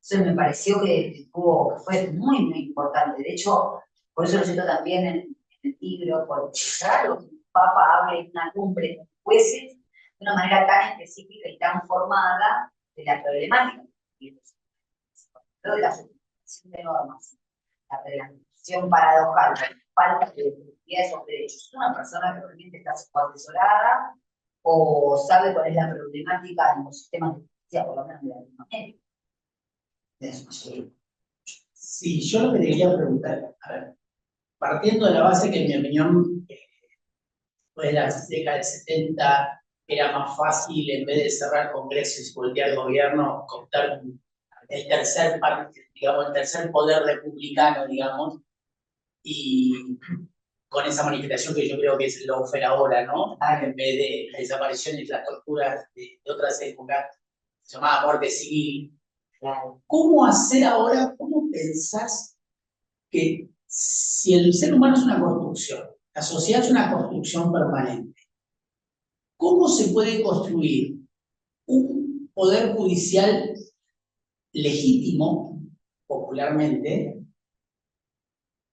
Eso me pareció que fue muy, muy importante. De hecho, por eso lo siento también en el libro, porque es raro que el Papa hable en una cumbre con jueces de una manera tan específica y tan formada de la problemática. De la de normas, la reglamentación paradojal, la falta de efectividad de esos derechos. ¿Es una persona que realmente está asesorada o sabe cuál es la problemática en los sistemas de justicia, por lo menos de Latinoamérica? Sí, yo lo que te quería preguntar, a ver, partiendo de la base que en mi opinión, después de las décadas del 70, era más fácil, en vez de cerrar congresos y voltear al gobierno, contar el tercer poder republicano, digamos, y con esa manifestación que yo creo que es el lawfare ahora, ¿no? En vez de las desapariciones y las torturas de otras épocas, se llamaba muerte civil. ¿Cómo hacer ahora, cómo pensás que si el ser humano es una construcción, la sociedad es una construcción permanente, cómo se puede construir un poder judicial legítimo, popularmente,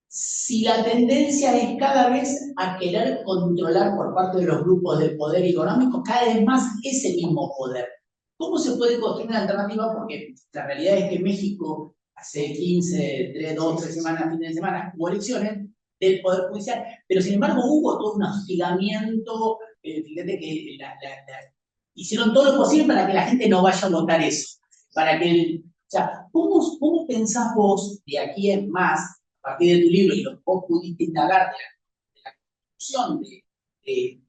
si la tendencia es cada vez a querer controlar por parte de los grupos de poder económico cada vez más ese mismo poder? ¿Cómo se puede construir una alternativa? Porque la realidad es que México hace 3 semanas, fines de semana, hubo elecciones del Poder Judicial, pero sin embargo hubo todo un hostigamiento, fíjate que hicieron todo lo posible para que la gente no vaya a votar eso, para que o sea, ¿cómo pensás vos de aquí en más, a partir de tu libro y lo que vos pudiste indagar de la construcción de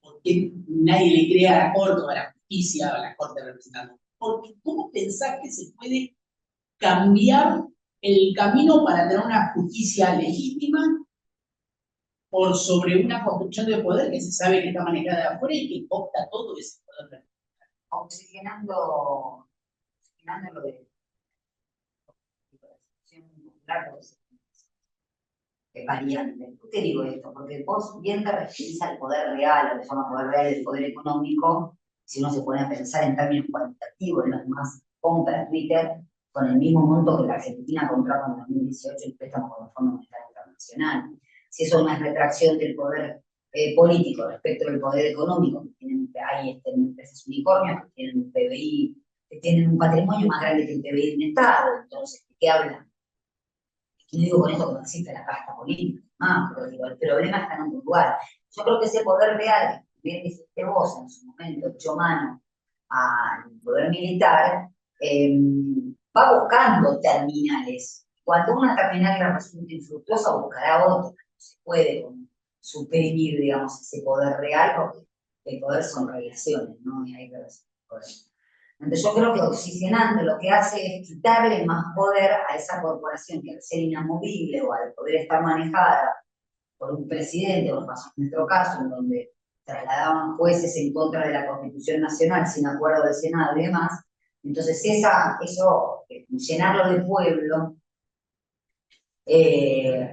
por qué nadie le cree a la Corte o a la Justicia o a la Corte de Representantes? Porque ¿cómo pensás que se puede cambiar el camino para tener una justicia legítima por sobre una construcción de poder que se sabe que está manejada de afuera y que opta todo ese poder. Oxigenando lo de popular, variante. ¿Por qué digo esto? Porque vos bien te referís al poder real, lo que se llama poder real, el poder económico, si uno se pone a pensar en términos cuantitativos, en los demás compra Twitter con el mismo monto que la Argentina compraba en 2018 el préstamo con el Fondo Monetario Internacional. Si eso no es retracción del poder político respecto del poder económico, que tienen, hay empresas unicornios que tienen un PBI, que tienen un patrimonio más grande que el PBI de un Estado, entonces, ¿de qué hablan? Y no digo con esto que no existe la casta política, pero digo, el problema está en otro lugar. Yo creo que ese poder real, bien dijiste vos en su momento, echó mano al poder militar, va buscando terminales. Cuando una terminal le resulta infructuosa, buscará otra. No se puede suprimir, digamos, ese poder real, porque el poder son relaciones, ¿no? Y hay relaciones de poder. Entonces yo creo que oxigenando lo que hace es quitarle más poder a esa corporación que al ser inamovible o al poder estar manejada por un presidente, como pasó en nuestro caso, en donde trasladaban jueces en contra de la Constitución Nacional sin acuerdo del Senado y demás. Entonces eso, llenarlo de pueblo,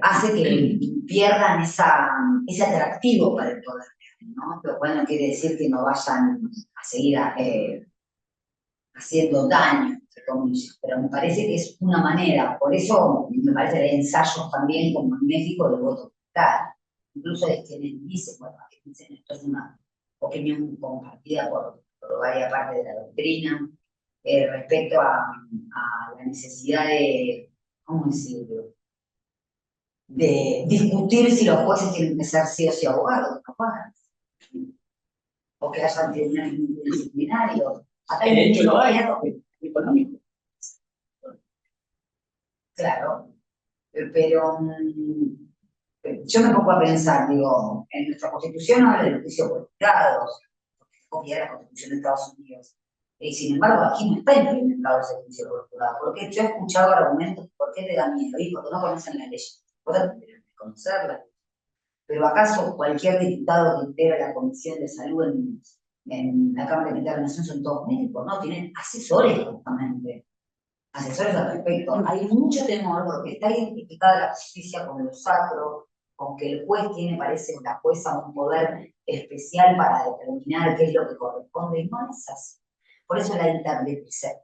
hace que pierdan ese atractivo para el poder, ¿no? Lo cual no quiere decir que no vayan a seguir haciendo daño, entre comillas, pero me parece que es una manera, por eso me parece que hay ensayos también como en México de voto digital. Incluso hay quienes dicen, bueno, que dicen esto es una opinión compartida por varias partes de la doctrina, respecto a la necesidad de, ¿cómo decirlo?, de discutir si los jueces tienen que ser sí o sí abogados, capaz, o que haya tribunales multidisciplinarios. Acá De hecho, lo hay, económico. Claro, pero yo me pongo a pensar, digo, en nuestra Constitución habla de los juicios politizados, porque es copia de la Constitución de Estados Unidos. Y sin embargo, aquí no está implementado ese juicio politizado, porque yo he escuchado argumentos, ¿por qué te da miedo? Y porque no conocen la ley. Pueden conocerla. Pero ¿acaso cualquier diputado que integra la Comisión de Salud en la Cámara de Internación son todos médicos? No, tienen asesores justamente. Asesores al respecto. Hay mucho temor porque está identificada la justicia con lo sacro, con que el juez tiene, parece, la jueza un poder especial para determinar qué es lo que corresponde, y no es así. Por eso la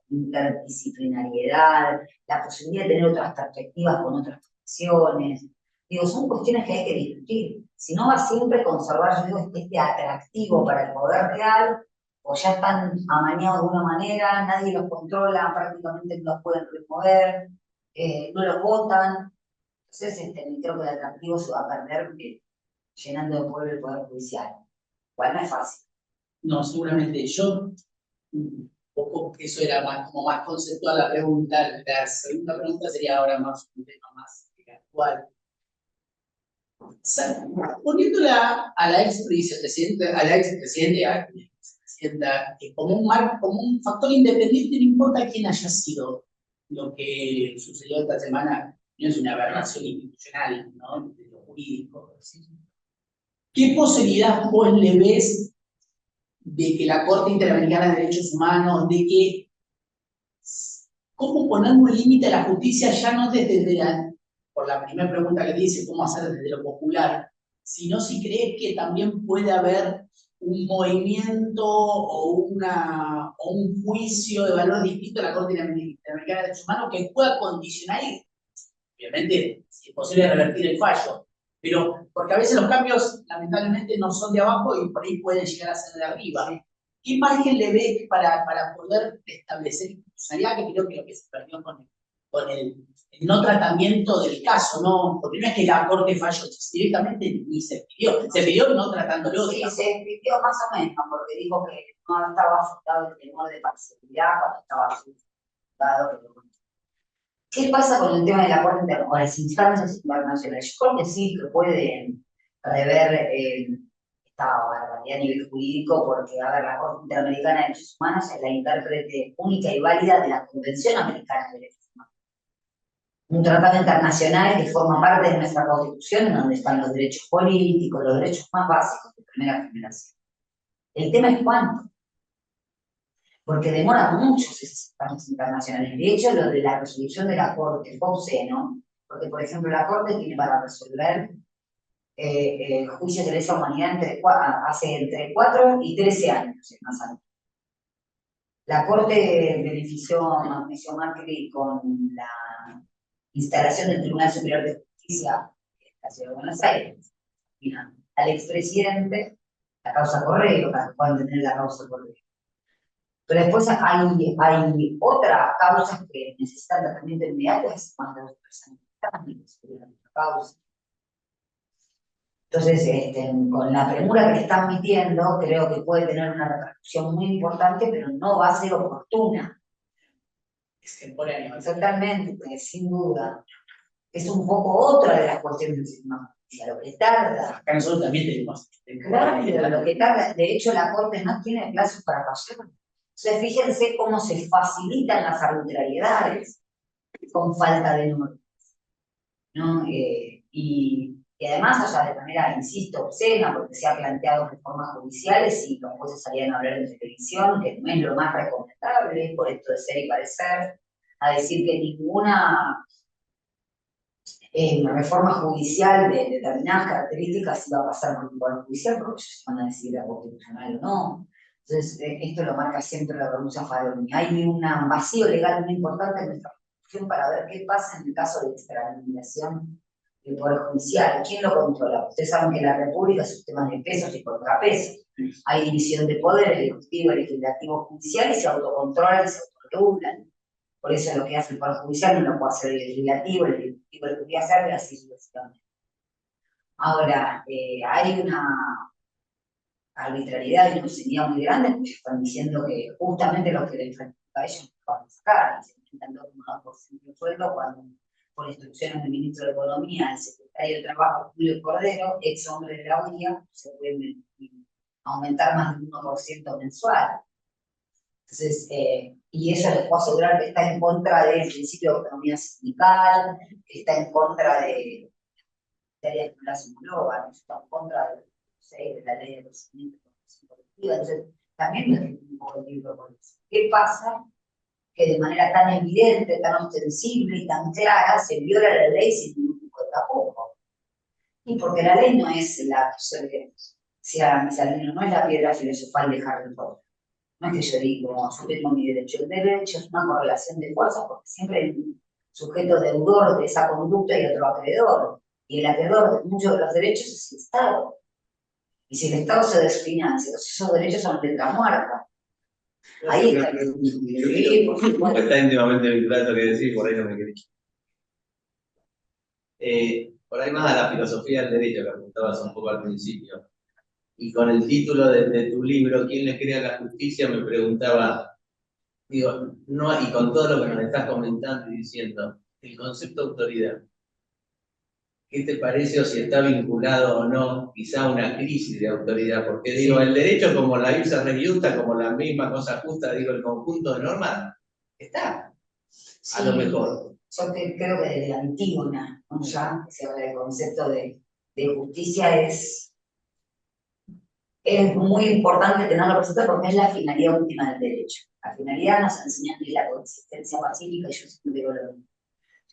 interdisciplinariedad, la posibilidad de tener otras perspectivas con otras profesiones, digo, son cuestiones que hay que discutir. Si no va siempre a conservar, yo digo, este atractivo para el poder real, o ya están amañados de una manera, nadie los controla, prácticamente no los pueden remover, no los votan. Entonces, creo que el atractivo se va a perder llenando de pueblo el Poder Judicial. Igual no es fácil. No, seguramente. Yo, un poco, eso era más, como más conceptual la pregunta. La segunda pregunta sería ahora más un tema más actual. Poniéndola a la expresidenta, como un factor independiente, no importa quién haya sido. Lo que sucedió esta semana no es una aberración institucional, ¿no?, de lo jurídico. ¿Qué posibilidad vos le ves de que la Corte Interamericana de Derechos Humanos, de que cómo poner un límite a la justicia, ya no desde por la primera pregunta que dice, cómo hacer desde lo popular, sino si crees que también puede haber un movimiento o un juicio de valor distinto a la Corte Interamericana de Derechos Humanos que pueda condicionar, obviamente, si es posible revertir el fallo, pero porque a veces los cambios lamentablemente no son de abajo y por ahí pueden llegar a ser de arriba. ¿Qué margen le ves para poder establecer institucionalidad, que creo que lo que se perdió con el no tratamiento del caso, ¿no? Porque no es que la Corte falló directamente, ni se pidió no tratándolo. Sí, se pidió más o menos, porque dijo que no estaba afectado el temor de parcialidad cuando estaba afectado. ¿Qué pasa con el tema de la Corte Interamericana, o las instancias internacionales? Yo creo que sí, que puede rever esta barbaridad a nivel jurídico, porque, a ver, la Corte Interamericana de Derechos Humanos es la intérprete única y válida de la Convención Americana de Derechos Humanos. un tratado internacional que forma parte de nuestra Constitución, en donde están los derechos políticos, los derechos más básicos de primera generación. El tema es cuánto, porque demoran mucho esos tratados internacionales. De hecho, lo de la resolución de la Corte fue obsceno, porque, por ejemplo, la Corte tiene para resolver juicios de lesa humanidad hace entre 4 y 13 años, más alto. La Corte benefició a Mauricio Macri con la instalación del Tribunal Superior de Justicia en la Ciudad de Buenos Aires. Al expresidente, la causa Correo, para que puedan tener la causa Correo. Pero después hay otras causas que necesitan tratamiento inmediato, es cuando los personas están en la causa. Entonces, con la premura que le están metiendo, creo que puede tener una repercusión muy importante, pero no va a ser oportuna. Extemporáneo. Totalmente, sin duda. Es un poco otra de las cuestiones del sistema judicial, lo que tarda. Acá nosotros también tenemos. Claro, lo que tarda, de hecho la Corte no tiene plazos para fallar. Entonces, fíjense cómo se facilitan las arbitrariedades con falta de normas, ¿no? Y además, o sea, de manera, insisto, obscena, porque se ha planteado reformas judiciales y los jueces salían a hablar en televisión, que no es lo más recomendable, por esto de ser y parecer, a decir que ninguna reforma judicial de determinadas características iba a pasar por el Poder Judicial, porque ellos van a decir la constitucional o no. Entonces, esto lo marca siempre la renuncia Faroni. Hay un vacío legal muy importante en nuestra Constitución para ver qué pasa en el caso de extralimitación del Poder Judicial. ¿Quién lo controla? Ustedes saben que la República es un sistema de pesos y contrapesos. Hay división de poder, el ejecutivo, el legislativo, judicial, y se autocontrolan y se autorregulan. Por eso lo que hace el Poder Judicial no lo puede hacer el legislativo, el ejecutivo lo podría hacer, y así sucesivamente. Ahora, hay una arbitrariedad y una obscenidad muy grande, porque están diciendo que justamente los que le enfrentan a ellos no van a sacar, y se enfrentan 2,2% de sueldo, cuando por instrucciones del ministro de Economía, el secretario de Trabajo, Julio Cordero, ex hombre de la UIA, se puede aumentar más del 1% mensual. Entonces, y eso les puedo asegurar que está en contra del principio de autonomía sindical, que está en contra de la ley de acumulación global, está en contra de la ley de procedimiento de organización colectiva. Entonces, también me siento un poco libro por eso. ¿Qué pasa? Que de manera tan evidente, tan ostensible y tan clara se viola la ley sin ningún tipo de tapujo. Y porque la ley no es la, decía Misalino, no es la piedra filosofal de Harry Potter. No es que yo digo, yo tengo mi derecho. El derecho es una correlación de fuerzas, porque siempre hay un sujeto deudor de esa conducta y otro acreedor. Y el acreedor de muchos de los derechos es el Estado. Y si el Estado se desfinancia, esos derechos son letra muerta. Ahí está. Está íntimamente vinculado a lo que decís, por ahí no me querés. Por ahí más a la filosofía del derecho que apuntabas un poco al principio. Y con el título de tu libro, ¿Quién le crea la justicia? Me preguntaba, digo, no, y con todo lo que nos estás comentando y diciendo, el concepto de autoridad, ¿qué te parece o si está vinculado o no quizá a una crisis de autoridad? Porque digo, el derecho como la ipsa regiusta, como la misma cosa justa, digo, el conjunto de normas, está, a lo mejor. Yo creo que desde la Antígona, ¿no? Ya se habla del concepto de justicia, es muy importante tenerlo presente porque es la finalidad última del derecho. La finalidad nos enseña que es la coexistencia pacífica, y yo siempre digo lo mismo.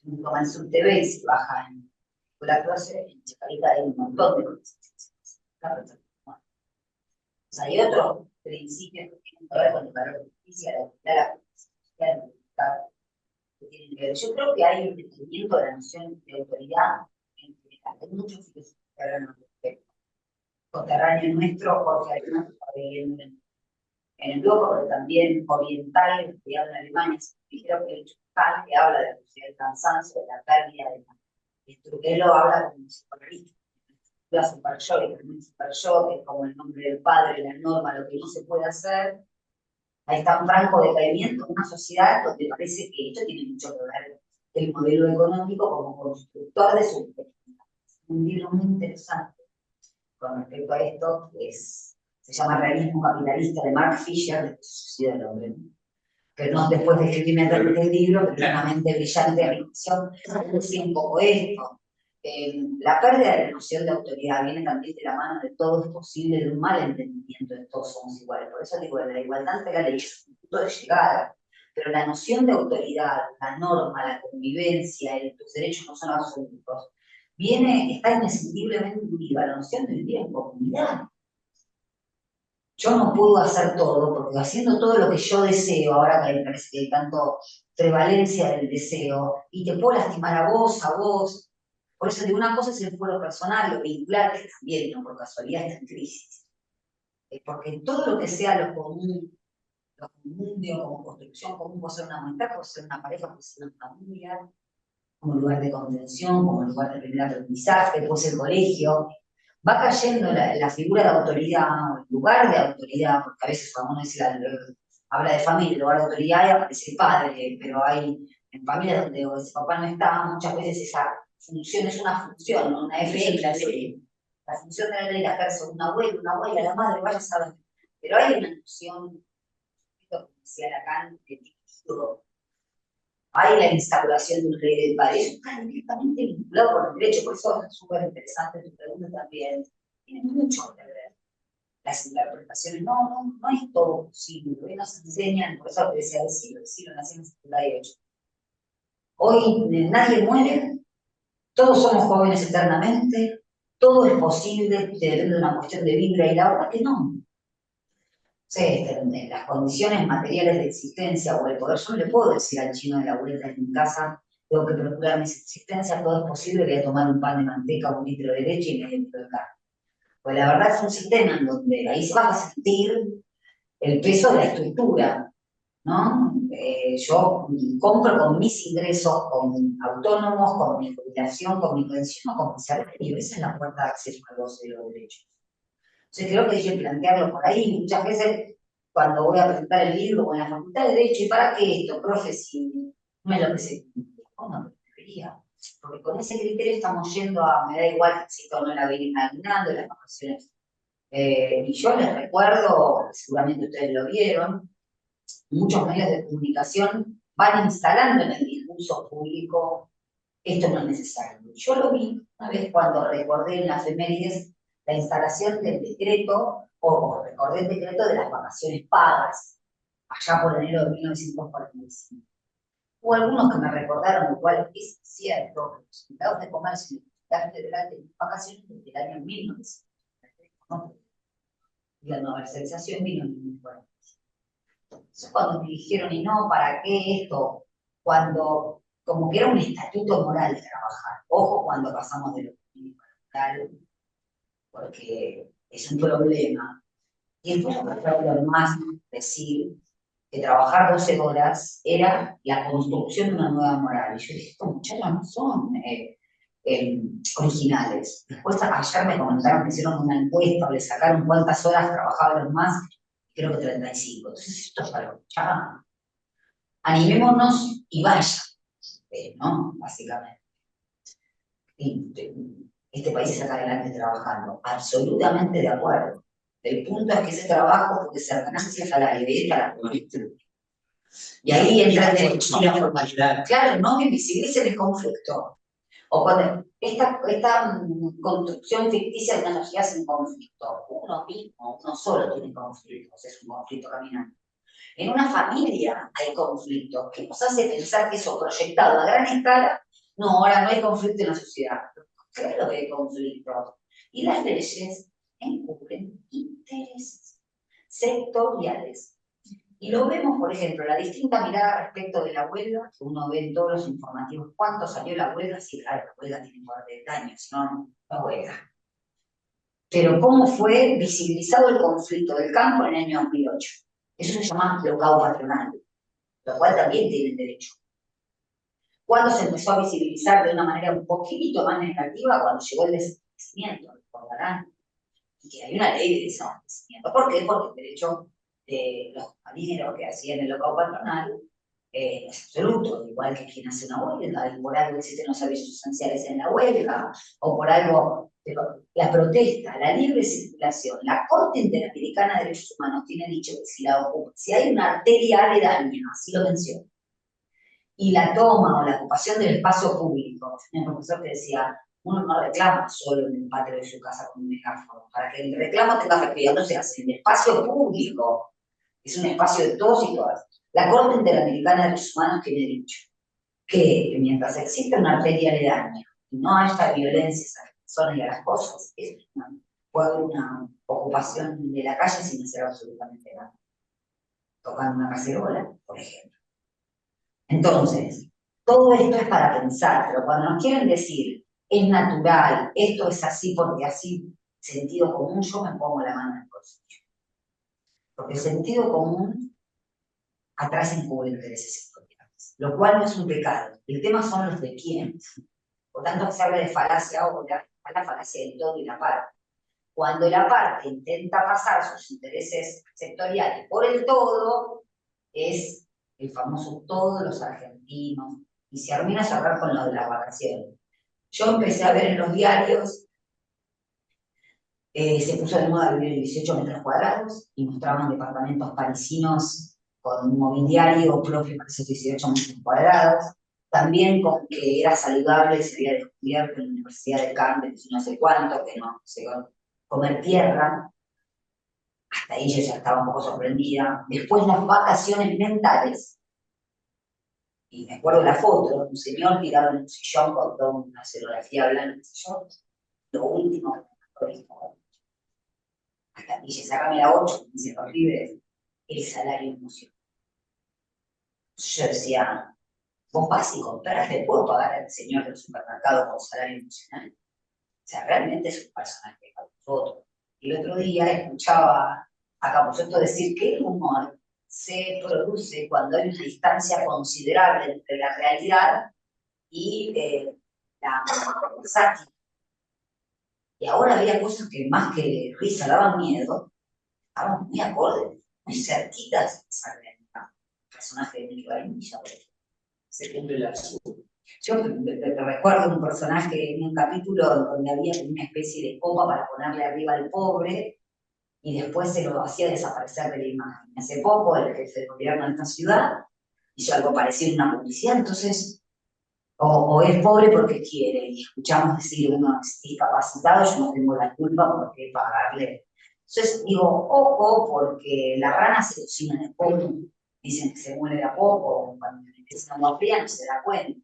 Uno toma el subtv y se baja en la clase, en Chacarita hay un montón de coexistencia pacífica. O sea, hay otros principios que tienen que ver con el valor de justicia, la justicia, que tienen que ver. Yo creo que hay un entendimiento de la noción de autoridad en general. Hay muchos filósofos que hablan al respecto. Coterráneo nuestro, Jorge Alemán, en el bloco, pero también oriental, que habla en Alemania, creo que el Chupal, que habla de la sociedad del cansancio, de la pérdida de la estructura, él lo habla como un psicoanalista. La super yo, y también super yo, que es como el nombre del padre, la norma, lo que no se puede hacer. Ahí está un franco decaimiento, una sociedad donde parece que esto tiene mucho que ver el modelo económico como constructor de su perspectiva. Un libro muy interesante con respecto a esto, que se llama Realismo Capitalista, de Mark Fisher, de Sociedad del Hombre. pero no después de escribirme el libro, que tiene una mente brillante a mi visión, decía un poco esto. La pérdida de la noción de autoridad viene también de la mano de todo es posible, de un mal entendimiento de todos somos iguales. Por eso digo, la igualdad ante la ley es un punto de llegada, pero la noción de autoridad, la norma, la convivencia, tus derechos no son absolutos, está indescindiblemente unida a la noción de vivir en comunidad. Yo no puedo hacer todo, porque haciendo todo lo que yo deseo, ahora que me parece que hay tanto prevalencia del deseo, y te puedo lastimar a vos. Por eso digo, una cosa es el fuero personal, lo vincular, que también, no por casualidad, está en crisis. Porque todo lo que sea lo común, digo, como construcción común, puede ser una amistad, puede ser una pareja, puede ser una familia, como lugar de contención, como lugar de primer aprendizaje, puede ser el colegio. Va cayendo la figura de autoridad, o el lugar de autoridad, porque a veces cuando uno dice, habla de familia, el lugar de autoridad, y aparece el padre, pero hay en familias donde ese papá no está, muchas veces esa función es una función, ¿no? Una FM, la función de la ley la ejerce un abuelo, una abuela, la madre, vaya a saber. Pero hay una noción, como decía Lacan, de título. Hay la instauración de un rey del padre, eso está directamente vinculado con el derecho, por eso es súper interesante tu pregunta también. Tiene mucho que ver. Las interpretaciones, no es todo posible. Hoy nos enseñan, por eso te decía el siglo nació en el 78. Hoy nadie muere, todos somos jóvenes eternamente, todo es posible, depende de una cuestión de vibra y la verdad que no. Sí, las condiciones materiales de existencia o el poder, yo no le puedo decir al chino de la vuelta en mi casa, tengo que procurar mi existencia, todo es posible, voy a tomar un pan de manteca o un litro de leche y medio litro de carne. Pues la verdad es un sistema en donde ahí se va a sentir el peso de la estructura, ¿no? Yo compro con mis ingresos, con autónomos, con mi jubilación, con mi pensión, con mi salario, y esa es la puerta de acceso a los derechos. Entonces creo que hay que plantearlo por ahí. Muchas veces cuando voy a presentar el libro o en la Facultad de Derecho, ¿y para qué esto, profe? Si no es lo que se no debería. Porque con ese criterio estamos yendo a, me da igual que exista o no la Virgen caminando, las vacaciones. Y yo les recuerdo, seguramente ustedes lo vieron, muchos medios de comunicación van instalando en el discurso público esto no es necesario. Yo lo vi una vez cuando recordé en las efemérides la instalación del decreto, o recordé el decreto de las vacaciones pagas, allá por enero de 1945. Hubo algunos que me recordaron, lo cual es cierto, que los empleados de comercio y la federal de vacaciones desde el año 1900. ¿No? Y la universalización vino en 1945. Entonces, cuando me dijeron, y no, ¿para qué esto? Cuando, como que era un estatuto moral de trabajar. Ojo cuando pasamos de lo público a lo moral, porque es un problema. Y después lo más decir que trabajar 12 horas era la construcción de una nueva moral. Y yo dije, estos muchachos no son originales. Después ayer me comentaron que hicieron una encuesta, le sacaron cuántas horas trabajaban los más, creo que 35. Entonces esto es para escuchar. Animémonos y vaya, ¿no? Básicamente. Este país se saca adelante trabajando, absolutamente de acuerdo. El punto es que ese trabajo, porque se ganancia salario directa a la comunidad. Y ahí entra el derecho y la formalidad. Claro, no invisibilicen el conflicto. O cuando esta construcción ficticia de una sociedad sin conflicto, uno mismo, uno solo tiene conflictos, es un conflicto caminante. En una familia hay conflictos que nos hace pensar que eso proyectado a gran escala, no, ahora no hay conflicto en la sociedad. Claro que hay conflictos. Y las leyes encubren intereses sectoriales. Y lo vemos, por ejemplo, la distinta mirada respecto de la huelga, que uno ve en todos los informativos, ¿cuánto salió la huelga? Sí, claro, la huelga tiene 40 años, no huelga. Pero ¿cómo fue visibilizado el conflicto del campo en el año 2008? Eso se llama blocado patronal, lo cual también tiene derecho. ¿Cuándo se empezó a visibilizar de una manera un poquito más negativa? Cuando llegó el desabastecimiento, recordarán. Y que hay una ley de desabastecimiento. ¿Por qué? Porque el derecho de los marineros que hacían el blocado patronal es absoluto, igual que quien hace una huelga, y por algo existen los servicios esenciales en la huelga, o por algo Pero la protesta, la libre circulación, la Corte Interamericana de Derechos Humanos tiene dicho que si hay una arteria aledaña, así lo menciono, y la toma o la ocupación del espacio público, tenía un profesor que decía, uno no reclama solo en el patio de su casa con un megáfono, para que el reclamo tenga efectividad, no se hace en el espacio público, es un espacio de todos y todas. La Corte Interamericana de Derechos Humanos tiene dicho que mientras exista una arteria aledaña y no haya violencia a las personas y a las cosas, puede haber una ocupación de la calle sin hacer absolutamente nada. Tocando una cacerola, por ejemplo. Entonces, todo esto es para pensar, pero cuando nos quieren decir, es natural, esto es así porque así, sentido común, yo me pongo la mano en el bolsillo. Porque el sentido común atrás encubre intereses sectoriales, lo cual no es un pecado. El tema son los de quiénes. Por tanto, se habla de falacia o la falacia del todo y la parte. Cuando la parte intenta pasar sus intereses sectoriales por el todo, es el famoso todos los argentinos, y se armina a cerrar con lo de las vacaciones. Yo empecé a ver en los diarios, se puso de moda vivir en 18 metros cuadrados, y mostraban departamentos parisinos con un mobiliario propio para esos 18 metros cuadrados, también con que era saludable, se había descubierto en la Universidad de Cambridge, no sé cuánto, que no se comer tierra. Hasta ahí yo ya estaba un poco sorprendida. Después las vacaciones mentales, y me acuerdo la foto, un señor tirado en un sillón con toda una escenografía blanca en el sillón, lo último que me acuerdo, hasta ahí ya sacame la 8, me dice horrible, el salario emocional. Yo decía, vos vas y comprás, ¿le puedo pagar al señor del supermercado con salario emocional? O sea, realmente es un personaje para nosotros. Y el otro día escuchaba a Capusotto decir que el humor se produce cuando hay una distancia considerable entre la realidad y la sátira. Y ahora había cosas que más que risa daban miedo, estaban muy acordes, muy cerquitas de esa realidad. El personaje de Nicky Vainilla, por ejemplo. Se cumple el absurdo. Yo recuerdo un personaje en un capítulo donde había una especie de copa para ponerle arriba al pobre y después se lo hacía desaparecer de la imagen. Hace poco el jefe de gobierno de esta ciudad hizo algo parecido en una publicidad, entonces o es pobre porque quiere, y escuchamos decir uno es discapacitado, yo no tengo la culpa porque pagarle. Entonces digo, ojo, porque la rana se cocina de poco, dicen que se muere de a poco, cuando empieza a fría no se da cuenta.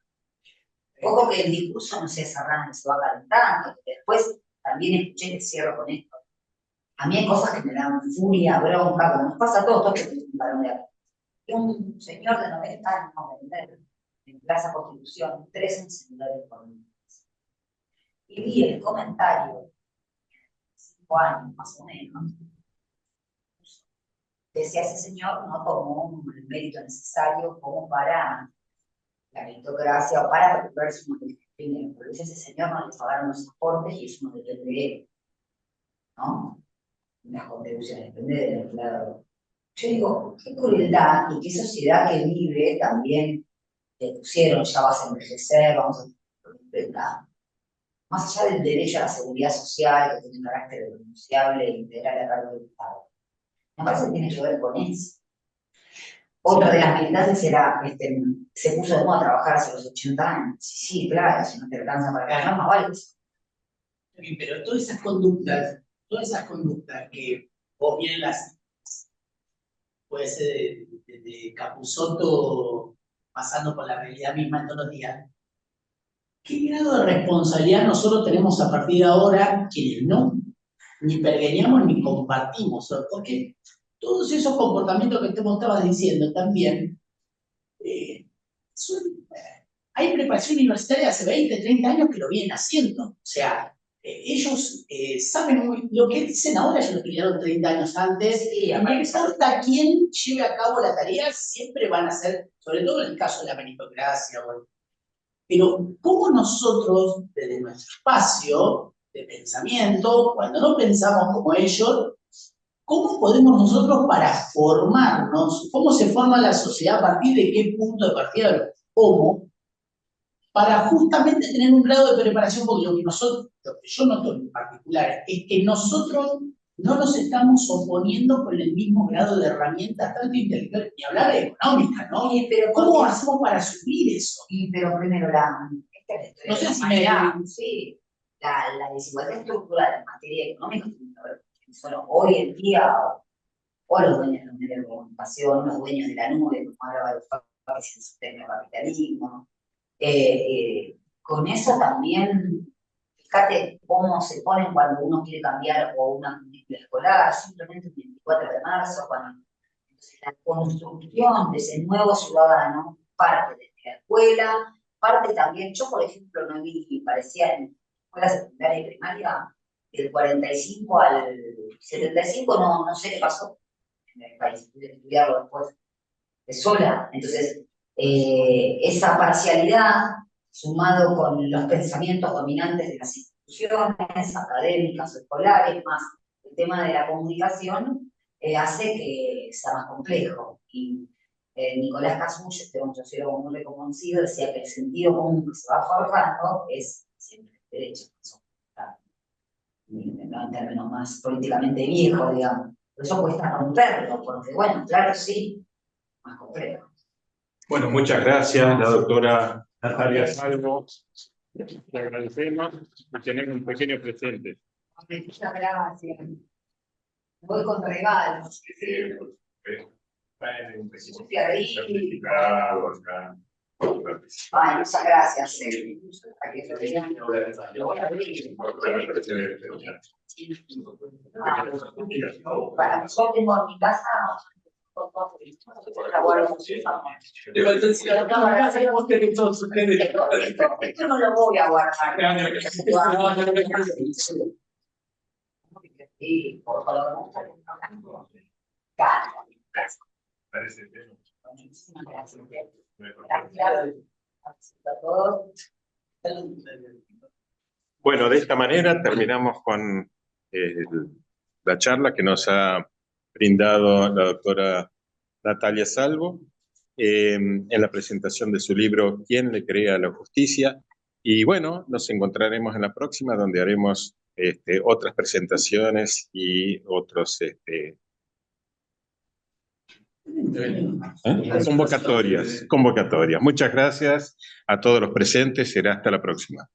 Ojo que el discurso no sea esa rana que se va calentando, que después también escuché y cierro con esto. A mí hay cosas que me dan furia, bronca, como nos pasa a todos, que un varón de acá. Un señor de 90 años va a vender en Plaza Constitución 3 encendedores por mes. Y vi el comentario, 5 años más o menos, decía ese señor no tomó el mérito necesario como para la meritocracia o para recuperarse su dinero. Pero ese señor no le pagaron los aportes y eso no depende de él, ¿no? Las contribuciones dependen del empleador. Yo digo, qué crueldad y qué sociedad que vive también le pusieron, ya vas a envejecer, vamos a... Más allá del derecho a la seguridad social, que tiene un carácter renunciable e integral a cargo del Estado. Me parece que tiene que ver con eso. Otra de las militancias era, se puso de moda trabajar hacia los 80 años. Sí, claro, si no te alcanza para ganar, más vale. Pero todas esas conductas que vos bien las puede ser de Capusotto pasando por la realidad misma todos los días. ¿Qué grado de responsabilidad nosotros tenemos a partir de ahora quienes no ni pergeñamos ni compartimos? Porque todos esos comportamientos que te estabas diciendo también, hay preparación universitaria hace 20, 30 años que lo vienen haciendo. O sea, ellos saben lo que dicen ahora, ellos lo estudiaron 30 años antes, y no importa quién lleve a cabo la tarea, siempre van a ser, sobre todo en el caso de la meritocracia. Bueno. Pero ¿cómo nosotros, desde nuestro espacio de pensamiento, cuando no pensamos como ellos, cómo podemos nosotros para formarnos, cómo se forma la sociedad a partir de qué punto de partida, cómo, para justamente tener un grado de preparación, porque lo que yo noto en particular es que nosotros no nos estamos oponiendo con el mismo grado de herramientas, tanto intelectuales, ni hablar de económicas, ¿no? Pero ¿Cómo hacemos para suplir eso? pero primero No sé si sí, la desigualdad estructural en materia económica tiene que ver con solo hoy en día, o los dueños de los medios de comunicación, los dueños de la nube, como hablaba de los que se el capitalismo. Con eso también, fíjate cómo se ponen cuando uno quiere cambiar o una currícula escolar, simplemente el 24 de marzo, cuando entonces, la construcción de ese nuevo ciudadano parte desde la escuela, parte también, yo por ejemplo no vi, parecía en escuela secundaria y primaria, del 45 al 75, no sé qué pasó en el país, tuve que estudiarlo después de sola. Entonces, esa parcialidad, sumado con los pensamientos dominantes de las instituciones académicas o escolares, más el tema de la comunicación, hace que sea más complejo. Y Nicolás Casuch, un sociólogo muy reconocido, decía que el sentido común que se va forjando es siempre el derecho, en términos más políticamente viejos, digamos. Por eso cuesta romperlo, porque, bueno, claro, sí, más complejo. Bueno, muchas gracias, la doctora Natalia Salvo. Le agradecemos y tenemos un pequeño presente. Muchas gracias. Voy con regalos. Certificado acá. Ay, muchas gracias. Para yo tengo en mi casa. Esto no lo voy a guardar. Sí, por favor. Muchísimas gracias. Gracias a todos. Bueno, de esta manera terminamos con la charla que nos ha brindado la doctora Natalia Salvo en la presentación de su libro ¿Quién le cree a la justicia? Y bueno, nos encontraremos en la próxima donde haremos otras presentaciones y otros convocatorias. Muchas gracias a todos los presentes. Será hasta la próxima.